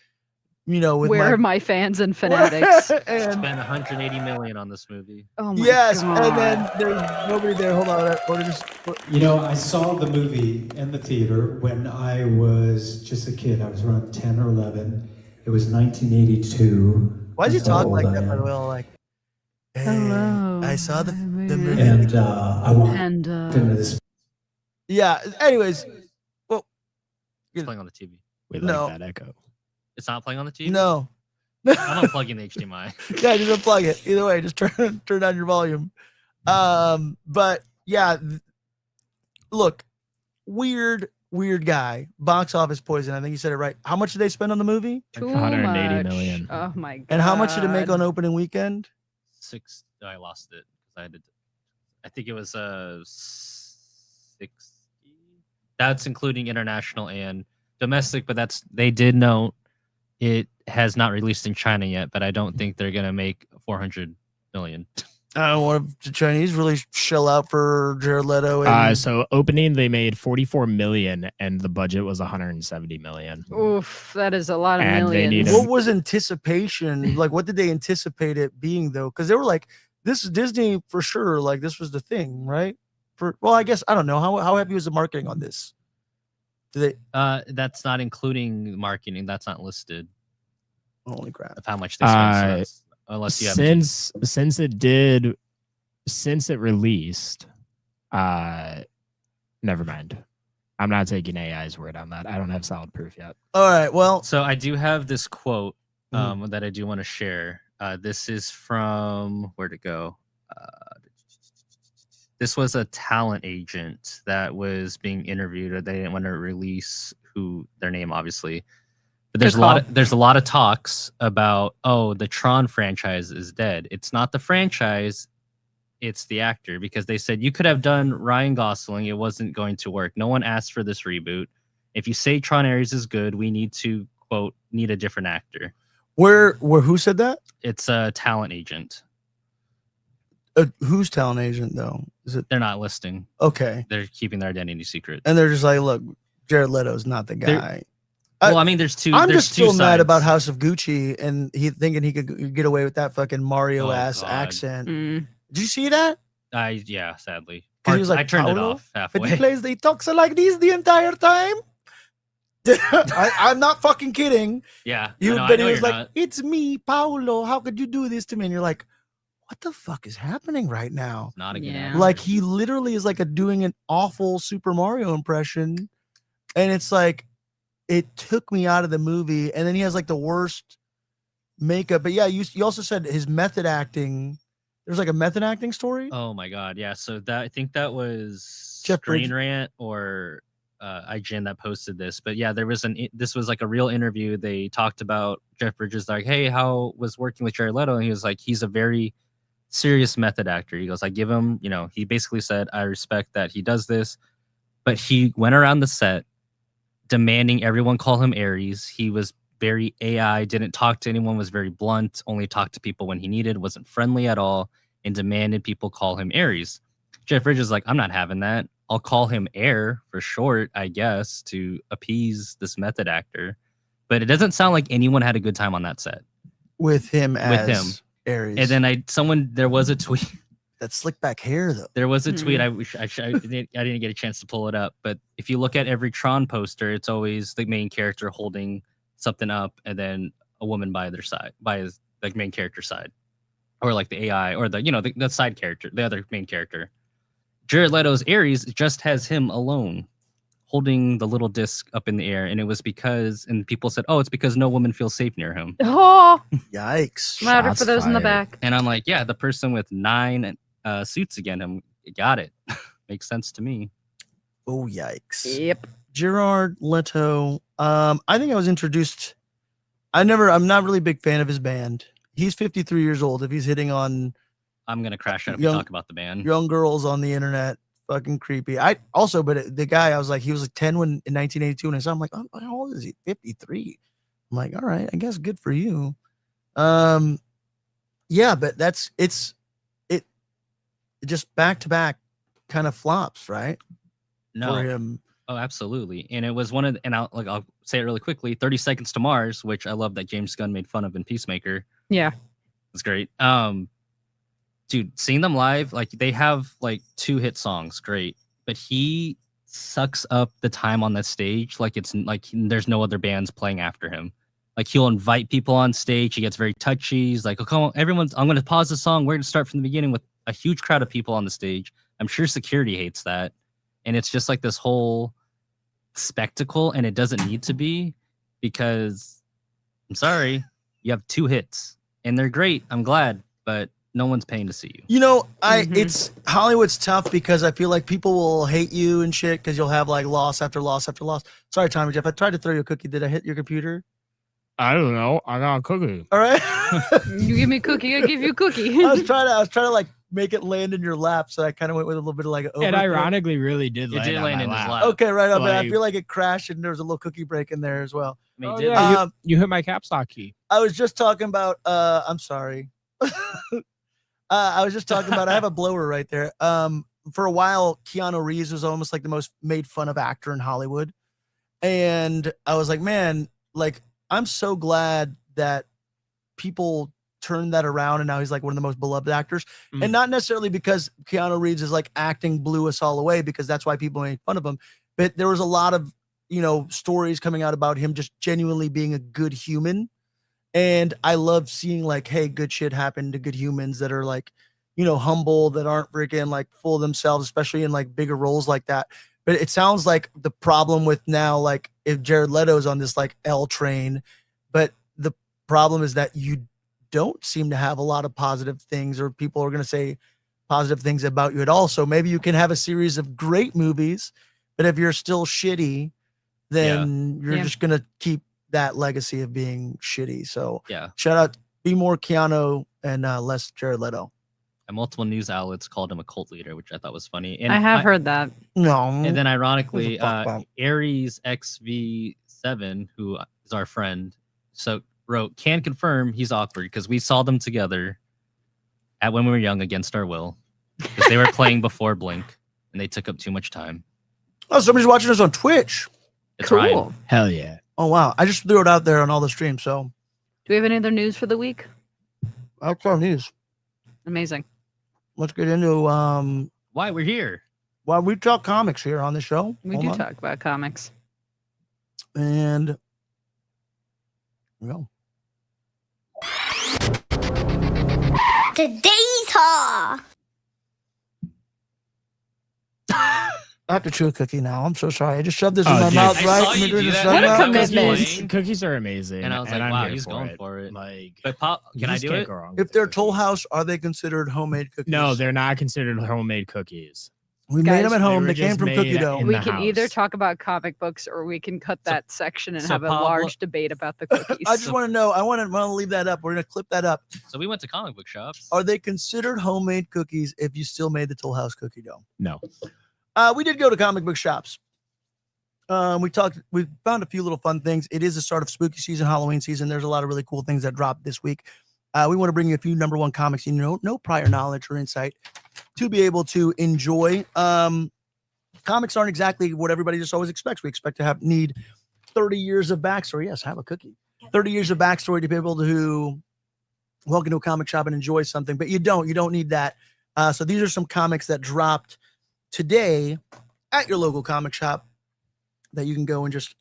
You know, with Where are my fans and fanatics? and, Spent 180 million on this movie. Oh my yes, God. and then there's nobody there. Hold on. You know, I saw the movie in the theater when I was just a kid. I was around 10 or 11. It was 1982. Why does he That's how talk like old I that? By am. the way, all like, hey, Hello. I saw the movie. And I walked And into this. Yeah. Anyways, well, It's playing on the TV. We No. like that echo. It's not playing on the TV. no. I'm unplugging the HDMI. Yeah, just unplug it. Either way, just turn down your volume. But yeah, look, weird guy. Box office poison. I think you said it right. How much did they spend on the movie? too 180 much. million. Oh my God. And how much did it make on opening weekend? 6. I lost it because I had to. I think it was 60. That's including international and domestic, but they did note it has not released in China yet, but I don't think they're gonna make 400 million. I don't want the Chinese really shell out for Jared Leto. And So opening, they made 44 million, and the budget was 170 million. Oof, that is a lot of And they millions. need what was anticipation? Like, what did they anticipate it being though? Because they were like, this is Disney for sure. Like, this was the thing, right? Well, I guess I don't know how happy was the marketing on this. Did they? That's not including marketing. That's not listed Holy crap! of how much they spent. So that's, unless you have since it released, never mind. I'm not taking AI's word on that. I don't have solid proof yet. All right. Well, So I do have this quote that I do want to share. This is from where'd it go? This was a talent agent that was being interviewed. They didn't want to release their name, obviously. But there's a lot of talks about, the Tron franchise is dead. It's not the franchise, it's the actor, because they said you could have done Ryan Gosling, it wasn't going to work. No one asked for this reboot. If you say Tron Ares is good, we need to quote need a different actor. who said that? It's a talent agent. Who's talent agent though? Is it They're not listing. okay? They're keeping their identity secret. And they're just like, look, Jared Leto's not the guy. Well, I mean, there's two. I'm there's just two still mad sides. about House of Gucci and he thinking he could get away with that fucking Mario ass God. accent. Mm. Did you see that? Yeah, sadly. 'Cause he was like, I turned it Paolo? off But halfway. he talks like this the entire time. I'm not fucking kidding. Yeah, But he was like, "It's me, Paolo. How could you do this to me?" And you're like, "What the fuck is happening right now?" not a good Yeah. actor. Like he literally is like doing an awful Super Mario impression, and it's like it took me out of the movie. And then he has like the worst makeup. But yeah, you also said his method acting. There's like a method acting story. Oh my god, yeah. So I think that was Jeff Screen Bridges. Rant or IGN that posted this, but yeah, this was like a real interview. They talked about Jeff Bridges, like, hey, how was working with Jared Leto? And he was like, he's a very serious method actor. He goes, I give him, he basically said, I respect that he does this, but he went around the set demanding everyone call him Ares. He was very AI, didn't talk to anyone, was very blunt, only talked to people when he needed, wasn't friendly at all, and demanded people call him Ares. Jeff Bridges is like, I'm not having that. I'll call him Air for short, I guess, to appease this method actor. But it doesn't sound like anyone had a good time on that set. With him as Ares. And then there was a tweet. That slick back hair, though. There was a tweet. I didn't get a chance to pull it up. But if you look at every Tron poster, it's always the main character holding something up and then a woman by their side, by his like main character side. Or like the AI or the side character, the other main character. Jared Leto's Ares just has him alone holding the little disc up in the air. And it was and people said, oh, it's because no woman feels safe near him. Oh, yikes. louder Shots for those in the fired. back. And I'm like, yeah, the person with 9 suits against him, got it. Makes sense to me. Oh, yikes. Yep. Jared Leto. I think I was introduced. I'm not really a big fan of his band. He's 53 years old. If he's hitting on I'm going to crash out if we talk about the band. young girls on the internet, fucking creepy. But the guy, I was like, he was like 10 in 1982, and I saw him like, oh, how old is he? 53. I'm like, all right, I guess good for you. Yeah, but it just back to back kind of flops, right? No. For him. Oh, absolutely. And it was I'll say it really quickly, 30 Seconds to Mars, which I love that James Gunn made fun of in Peacemaker. Yeah. It's great. Dude, seeing them live, like they have like 2 hit songs, great. But he sucks up the time on that stage like it's like there's no other bands playing after him. Like he'll invite people on stage. He gets very touchy. He's like, oh, come on, I'm going to pause the song. We're going to start from the beginning with a huge crowd of people on the stage. I'm sure security hates that. And it's just like this whole spectacle, and it doesn't need to be, because I'm sorry, you have 2 hits and they're great. I'm glad, but no one's paying to see you. It's Hollywood's tough because I feel like people will hate you and shit because you'll have like loss after loss after loss. Sorry, Tommy Jeff. I tried to throw you a cookie. Did I hit your computer? I don't know. I got a cookie. All right. You give me a cookie, I give you a cookie. I was trying to like make it land in your lap, so I kind of went with a little bit of like It ironically really did It did land in his lap. Okay, right on. But I Like- feel like it crashed and there was a little cookie break in there as well. I mean, Oh, did- yeah, you hit my caps lock key. I was just talking about I'm sorry. I was just talking about I have a blower right there. For a while, Keanu Reeves was almost like the most made fun of actor in Hollywood. And I was like, man, like I'm so glad that people turned that around and now he's like one of the most beloved actors. And not necessarily because Keanu Reeves is like acting blew us all away, because that's why people made fun of him. But there was a lot of, stories coming out about him just genuinely being a good human. And I love seeing like, hey, good shit happen to good humans that are like, humble, that aren't freaking like full of themselves, especially in like bigger roles like that. But it sounds like the problem with now, like if Jared Leto's on this like L train, but the problem is that you don't seem to have a lot of positive things, or people are going to say positive things about you at all. So maybe you can have a series of great movies, but if you're still shitty, then you're just going to keep that legacy of being shitty. So yeah. shout out, be more Keanu and less Jared Leto. And multiple news outlets called him a cult leader, which I thought was funny. And I have heard that. No. And then ironically, What the fuck, Bob? Aries XV7, who is our friend, wrote, can confirm he's awkward because we saw them together when we were young against our will, because they were playing before Blink and they took up too much time. Oh, somebody's watching us on Twitch. It's Cool. Ryan. Hell yeah. Oh, wow. I just threw it out there on all the streams. So Do we have any other news for the week? I'll try news. Amazing. Let's get into Why we're here. well, we talk comics here on the show. We Hold do on. talk about comics. And here we go. Today's haul. I have to chew a cookie now. I'm so sorry. I just shoved this in Oh, my dude. mouth, I right? saw Let me you do do this that. right What a now. commitment. Cookies. Cookies are amazing. And I was like, I'm wow, here he's going for it. Like, But Pop, you can I just do can't it? go wrong If with they're cookies. Toll House, are they considered homemade cookies? No, they're not considered homemade cookies. We Guys, made them at home. were They came just from made cookie in dough. the We can either house. talk about comic books or we can cut that section and so have a Pablo- large debate about the cookies. I just want to know. I want to leave that up. We're going to clip that up. So we went to comic book shops. Are they considered homemade cookies if you still made the Toll House cookie dough? No. We did go to comic book shops. We found a few little fun things. It is the start of spooky season, Halloween season. There's a lot of really cool things that dropped this week. We want to bring you a few number one comics you know, no prior knowledge or insight to be able to enjoy. Comics aren't exactly what everybody just always expects. We expect to need 30 years of backstory. Yes, have a cookie. 30 years of backstory to be able to walk into a comic shop and enjoy something, but you don't need that. So these are some comics that dropped today at your local comic shop that you can go and just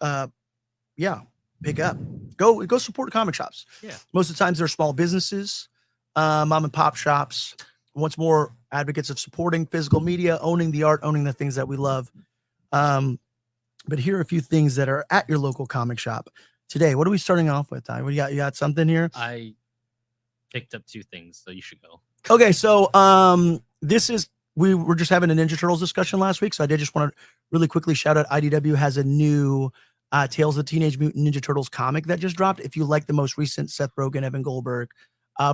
pick up. Go support comic shops. Yeah. Most of the times they're small businesses, mom and pop shops. Once more, advocates of supporting physical media, owning the art, owning the things that we love. But here are a few things that are at your local comic shop today. What are we starting off with, Ty? You got something here? I picked up 2 things, so you should go. Okay, so we were just having a Ninja Turtles discussion last week, so I did just want to really quickly shout out IDW has a new Tales of the Teenage Mutant Ninja Turtles comic that just dropped. If you like the most recent Seth Rogen, Evan Goldberg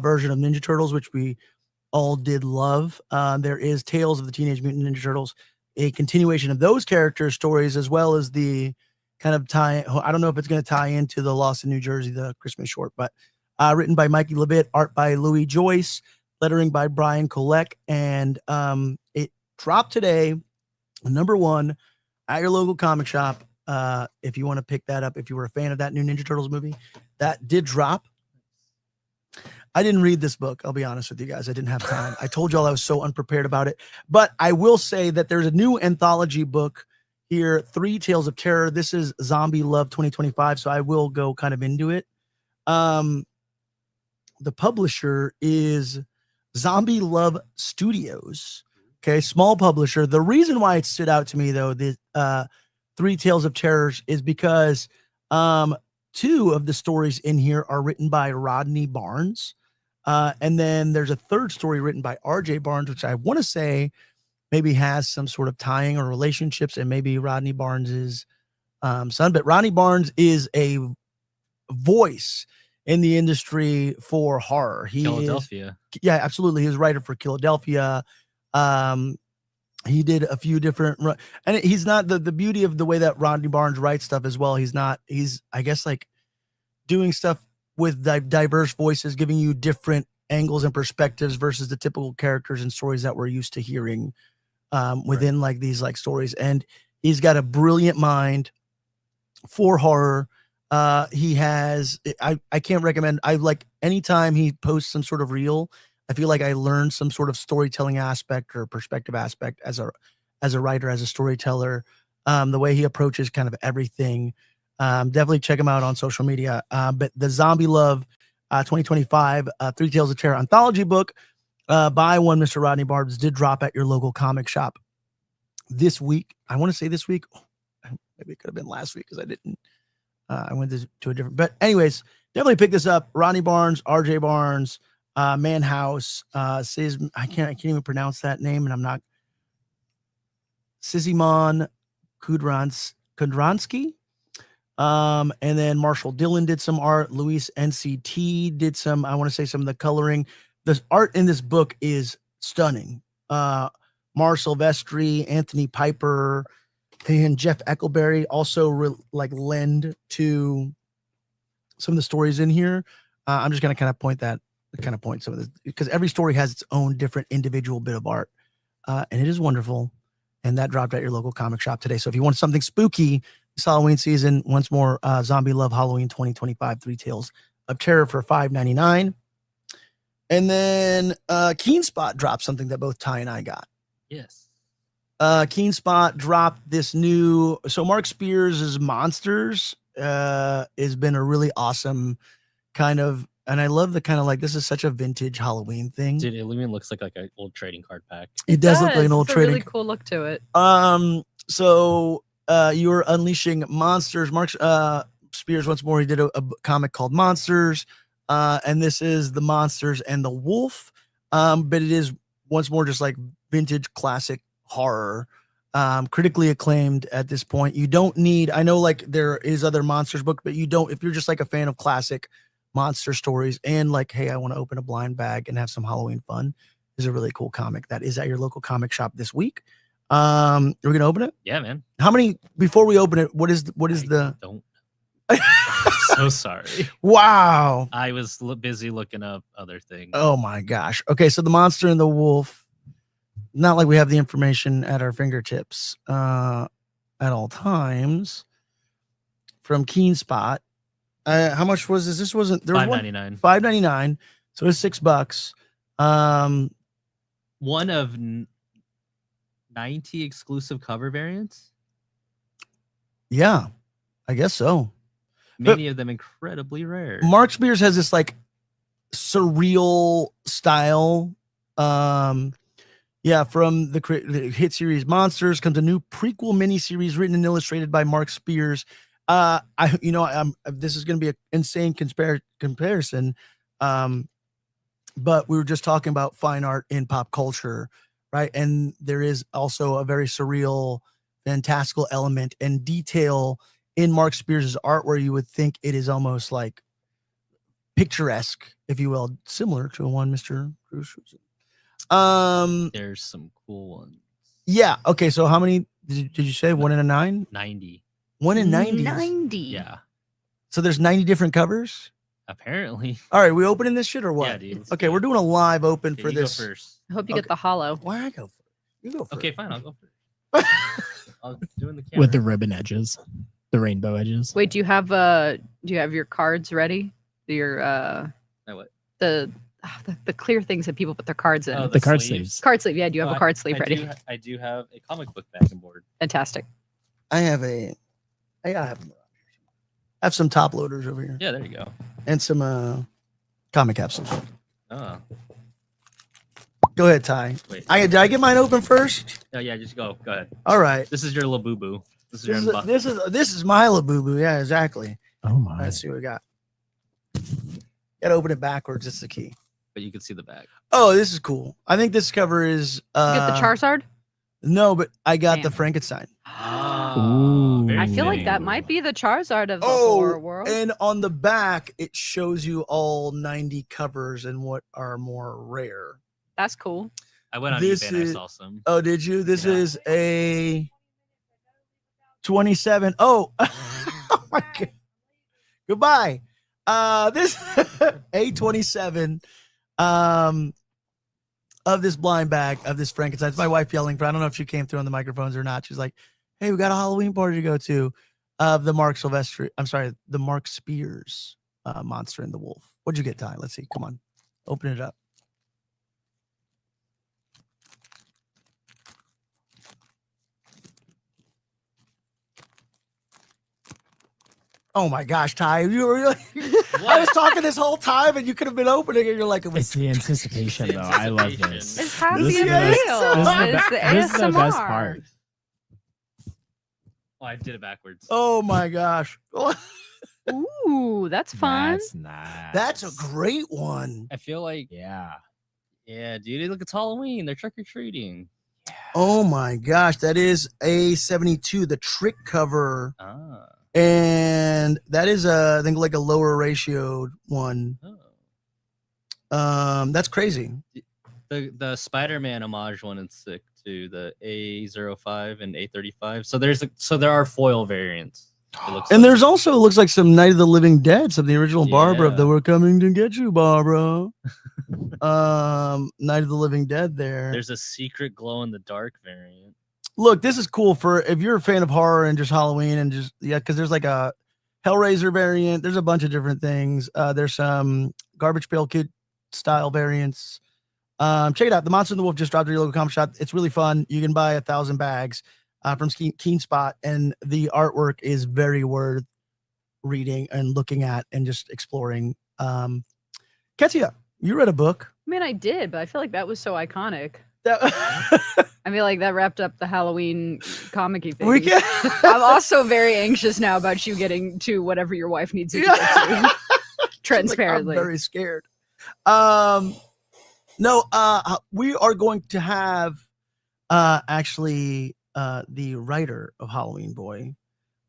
version of Ninja Turtles, which we all did love, there is Tales of the Teenage Mutant Ninja Turtles, a continuation of those character stories, as well as the kind of tie. I don't know if it's going to tie into the Lost in New Jersey, the Christmas short, but written by Mikey Levitt, art by Louis Joyce, lettering by Brian Kolek, and it dropped today, number one at your local comic shop. If you want to pick that up, if you were a fan of that new Ninja Turtles movie, that did drop. I didn't read this book. I'll be honest with you guys. I didn't have time. I told y'all I was so unprepared about it, but I will say that there's a new anthology book here, 3 Tales of Terror. This is Zombie Love 2025. So I will go kind of into it. The publisher is Zombie Love Studios. Okay. Small publisher. The reason why it stood out to me though, the 3 Tales of Terrors, is because 2 of the stories in here are written by Rodney Barnes. And then there's a 3rd story written by RJ Barnes, which I want to say maybe has some sort of tying or relationships, and maybe Rodney Barnes's son. But Rodney Barnes is a voice in the industry for horror. Philadelphia. Yeah, absolutely. He's a writer for Philadelphia. He did a few different, and he's not the beauty of the way that Rodney Barnes writes stuff as well. He's I guess like doing stuff with diverse voices, giving you different angles and perspectives versus the typical characters and stories that we're used to hearing within like these like stories. And he's got a brilliant mind for horror. He has, I can't recommend, I like anytime he posts some sort of reel, I feel like I learned some sort of storytelling aspect or perspective aspect as a writer, as a storyteller. The way he approaches kind of everything. Definitely check him out on social media. But the Zombie Love 2025 3 Tales of Terror anthology book by one Mr. Rodney Barnes did drop at your local comic shop this week. I want to say this week. Maybe it could have been last week because I didn't. I went to a different. But anyways, definitely pick this up. Rodney Barnes, RJ Barnes. Manhouse, says I can't even pronounce that name, and I'm not. Sizimon Kudransky, and then Marshall Dillon did some art. Luis NCT did some. I want to say some of the coloring. The art in this book is stunning. Mar Silvestri, Anthony Piper, and Jeff Eckelberry also lend to some of the stories in here. I'm just gonna kind of point some of this because every story has its own different individual bit of art, and it is wonderful. And that dropped at your local comic shop today. So if you want something spooky this Halloween season, once more, Zombie Love Halloween 2025 3 Tales of Terror for $5.99. And then Keen Spot dropped something that both Ty and I got. Yes. Keen Spot dropped this new. So Mark Spears' Monsters has been a really awesome kind of. And I love the kind of like, this is such a vintage Halloween thing. Dude, it even looks like an old trading card pack. It does look like an old it's a trading. really cool look to it. So you're unleashing monsters. Mark Spears once more. He did a comic called Monsters, and this is the Monsters and the Wolf. But it is once more just like vintage classic horror, critically acclaimed at this point. You don't need, I know like there is other monsters book, but you don't, if you're just like a fan of classic monster stories and like, hey, I want to open a blind bag and have some Halloween fun, is a really cool comic that is at your local comic shop this week. We're gonna open it. Yeah, man. How many before we open it? What is the? Don't. I'm so sorry. Wow. I was busy looking up other things. Oh my gosh. Okay, so the monster and the wolf. Not like we have the information at our fingertips at all times. From Keen Spot. How much was this? This wasn't there was $5.99. $5.99. So it's $6. One of 90 exclusive cover variants. Yeah, I guess so. Many of them incredibly rare. Mark Spears has this like surreal style. Yeah, from the hit series Monsters comes a new prequel miniseries written and illustrated by Mark Spears. This is going to be an insane comparison. But we were just talking about fine art in pop culture, right? And there is also a very surreal, fantastical element and detail in Mark Spears' art where you would think it is almost like picturesque, if you will, similar to one Mr. Drew Struzan. There's some cool ones. Yeah. Okay. So how many did you say? 1 in a 9? 90. 1 in 90. 90. Yeah. So there's 90 different covers. Apparently. All right. We opening this shit or what? Yeah, dude. Okay. We're doing a live open Okay, for you this. Go first. I hope you get the hollow. Why I go first? You go first. Okay, fine. I'll go first. I'll do in the camera. With the ribbon edges, the rainbow edges. Wait, do you have your cards ready? Your My what? the clear things that people put their cards in. Oh, The card sleeves. Card sleeve. Yeah, do you have a card sleeve ready? I do have a comic book backing board. Fantastic. I have some top loaders over here Yeah, there you go. and some comic capsules. Oh. Go ahead, Ty. Wait. Did I get mine open first? Oh, yeah, just go. Go ahead. All right. This is your little boo boo. This is your unbox. This is my little boo boo. Yeah, exactly. Oh my. Let's see what we got. Gotta open it backwards. It's the key. But you can see the back. Oh, this is cool. I think this cover is You get the Charizard? No, but I got the Damn. Frankenstein. Oh, Ooh. I feel like that fitting. might be the Charizard of the horror world. And on the back, it shows you all 90 covers and what are more rare. That's cool. I went on This eBay and I is- saw some. Oh, did you? This Yeah. is a 27. Oh, oh my God. Goodbye. This A27 of this blind bag of this Frankenstein. It's my wife yelling, but I don't know if she came through on the microphones or not. She's like, hey, we got a Halloween party to go to of the Mark Spears Monster and the Wolf. What'd you get, Ty? Let's see. Come on. Open it up. Oh my gosh, Ty. You were really I was talking this whole time and you could have been opening it. You're like, It's the anticipation, though. I love this. It's happy This is and the best- real. this is the It's be- the this is the best ASMR. part. Oh, I did it backwards. oh my gosh. Ooh, that's fun. That's nice. That's a great one. I feel like, Yeah. yeah, dude, look, it's Halloween. They're trick or treating. Oh my gosh. That is A72, the trick cover. Ah. And that is I think like a lower ratioed one. Oh. That's crazy. The Spider-Man homage one is sick too. The A05 and A35. So there are foil variants. It looks And like. there's also looks like some Night of the Living Dead, some of the original Barbara of Yeah. the We're Coming to Get You, Barbara. Night of the Living Dead there. There's a secret glow in the dark variant. Look, this is cool for if you're a fan of horror and just Halloween and just because there's like a Hellraiser variant. There's a bunch of different things. There's some Garbage Pail Kid style variants. Check it out. The Monster and the Wolf just dropped at your local comic shop. It's really fun. You can buy 1,000 bags from Keen Spot, and the artwork is very worth reading and looking at and just exploring. Katia, you read a book. I mean, I did, but I feel like that was so iconic. That I feel like that wrapped up the Halloween comic-y thing. we can. I'm also very anxious now about you getting to whatever your wife needs you to get to. Transparently. I'm very scared. No, we are going to have actually the writer of Halloween Boy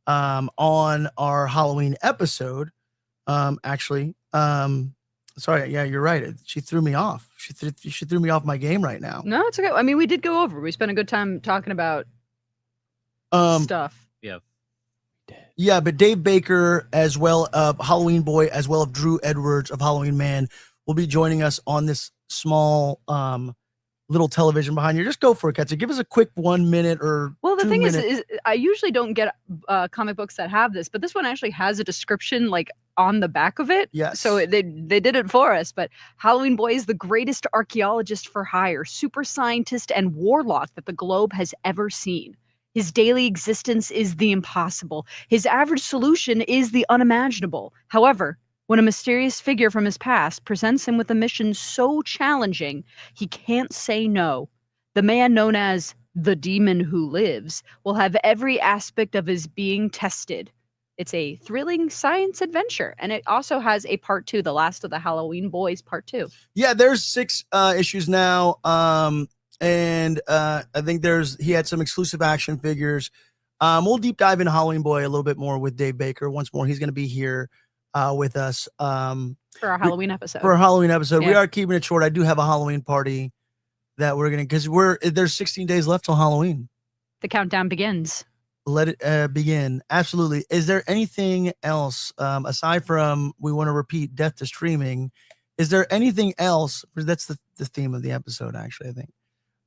on our Halloween episode. Sorry, yeah, you're right. She threw me off. She threw me off my game right now. No, it's okay. I mean, we did go over. We spent a good time talking about stuff. Yeah, but Dave Baker, as well of Halloween Boy, as well as Drew Edwards of Halloween Man, will be joining us on this small little television behind you. Just go for it, Ketsa. Give us a quick 1 minute or Well, the 2 thing minute. is I usually don't get comic books that have this, but this one actually has a description like on the back of it. Yes. So they did it for us. But Halloween Boy is the greatest archaeologist for hire, super scientist, and warlock that the globe has ever seen. His daily existence is the impossible. His average solution is the unimaginable. However, when a mysterious figure from his past presents him with a mission so challenging, he can't say no. The man known as the demon who lives will have every aspect of his being tested. It's a thrilling science adventure, and it also has a part 2, The Last of the Halloween Boys part 2. Yeah, there's 6 issues now. And I think he had some exclusive action figures. We'll deep dive into Halloween Boy a little bit more with Dave Baker. Once more, he's going to be here with us for our Halloween episode. For our Halloween episode, we Yeah. are keeping it short. I do have a Halloween party that we're gonna there's 16 days left till Halloween. The countdown begins. Let it begin. Absolutely. Is there anything else aside from we want to repeat death to streaming? Is there anything else? That's the theme of the episode, actually. I think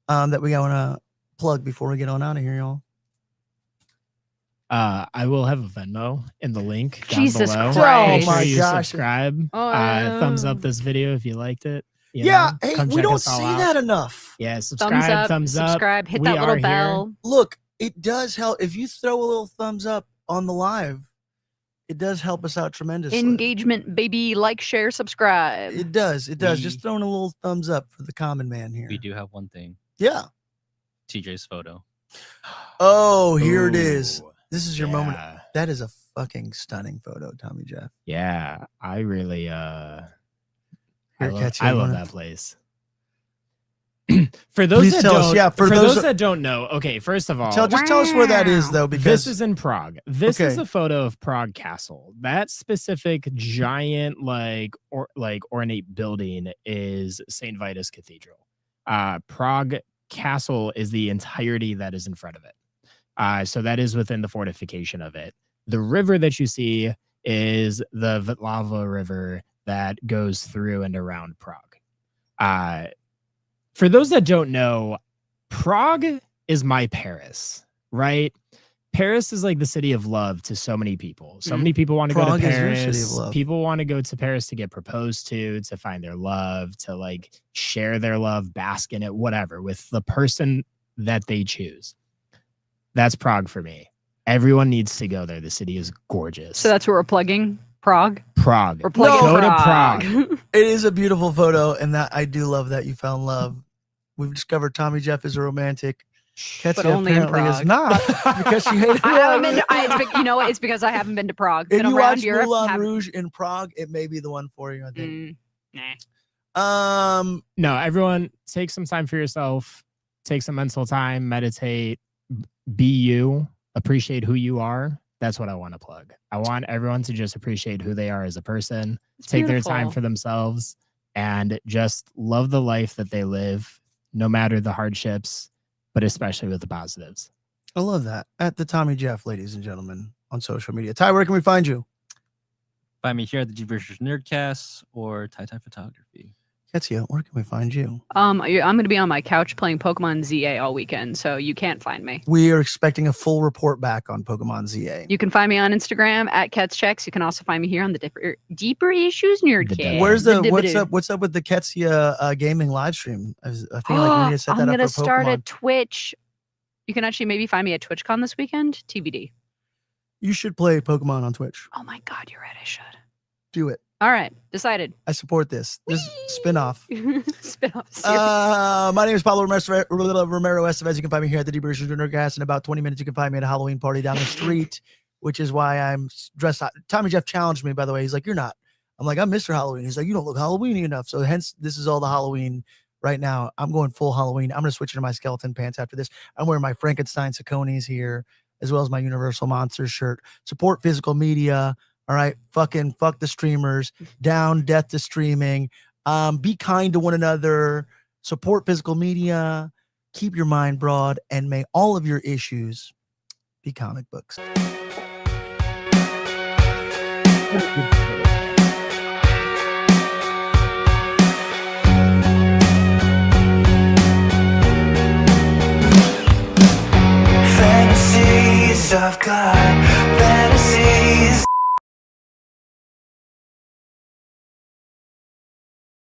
that we want to plug before we get on out of here, y'all. I will have a Venmo in the link down Jesus below. Christ. Make Oh sure my you gosh. subscribe. Thumbs up this video if you liked it. You Yeah, know, hey, come we check don't us all see out. that enough. Yeah, subscribe, thumbs up. subscribe, hit We that are little here. bell. Look, it does help if you throw a little thumbs up on the live. It does help us out tremendously. Engagement, baby. Like, share, subscribe. It does. It does. We- Just throwing a little thumbs up for the common man here. We do have one thing. Yeah. TJ's photo. Oh, here it is. Ooh, This is your moment. yeah. That is a fucking stunning photo, Tommy Jeff. Yeah, I really I Here, love, Ketsa, I you love wanna- that place. For those Please that tell us. don't, Yeah, for for those those- that don't know, okay, first of all, Just tell us where that is, though, this because is in Prague. This is Okay. a photo of Prague Castle. That specific giant, ornate building is St. Vitus Cathedral. Prague Castle is the entirety that is in front of it. So that is within the fortification of it. The river that you see is the Vltava River that goes through and around Prague. For those that don't know, Prague is my Paris, right? Paris is like the city of love to so many people. So many people want to go Prague to is your Paris. city of love. People want to go to Paris to get proposed to find their love, to like share their love, bask in it, whatever, with the person that they choose. That's Prague for me. Everyone needs to go there. The city is gorgeous. So that's what we're plugging. Prague. Prague. We're plugging Go to Prague. Prague. it is a beautiful photo, and that I do love that you found love. We've discovered Tommy Jeff is a romantic. Ketsa only in apparently is Prague. not because she hated I haven't been to, you know what? It's because I haven't been to Prague. If Been you around watch Europe. Moulin haven't- Rouge in Prague, it may be the one for you, I think. Nah. No, everyone take some time for yourself. Take some mental time, meditate, be you, appreciate who you are. That's what I want to plug. I want everyone to just appreciate who they are as a person, It's take their time beautiful. for themselves, and just love the life that they live, no matter the hardships, but especially with the positives. I love that. At the Tommy Jeff, ladies and gentlemen, on social media. Ty, where can we find you? Find me here at the G versus Nerdcast or Tai Photography. Ketsia, where can we find you? I'm going to be on my couch playing Pokemon ZA all weekend, so you can't find me. We are expecting a full report back on Pokemon ZA. You can find me on Instagram at KetsChecks. You can also find me here on the Deeper Issues Nerdcast. Where's the what's Dibidoo. up? What's up with the Ketsia gaming live stream? I think like we need to set I'm that up gonna for start Pokemon. a Twitch. You can actually maybe find me at TwitchCon this weekend. TBD. You should play Pokemon on Twitch. Oh my God, you're right. I should. Do it. All right, decided. I support this. This spin-off. Spin-off series. My name is Pablo Romero Estevez. You can find me here at the Deep Version Nerdcast. In about 20 minutes, you can find me at a Halloween party down the street, which is why I'm dressed up. Tommy Jeff challenged me, by the way. He's like, "You're not." I'm like, "I'm Mr. Halloween." He's like, "You don't look Halloweeny enough." So hence, this is all the Halloween right now. I'm going full Halloween. I'm going to switch into my skeleton pants after this. I'm wearing my Frankenstein Sauconys here, as well as my Universal Monsters shirt. Support physical media. All right. Fucking fuck the streamers. Down death to streaming. Be kind to one another. Support physical media. Keep your mind broad. And may all of your issues be comic books. Fantasies of God, fantasies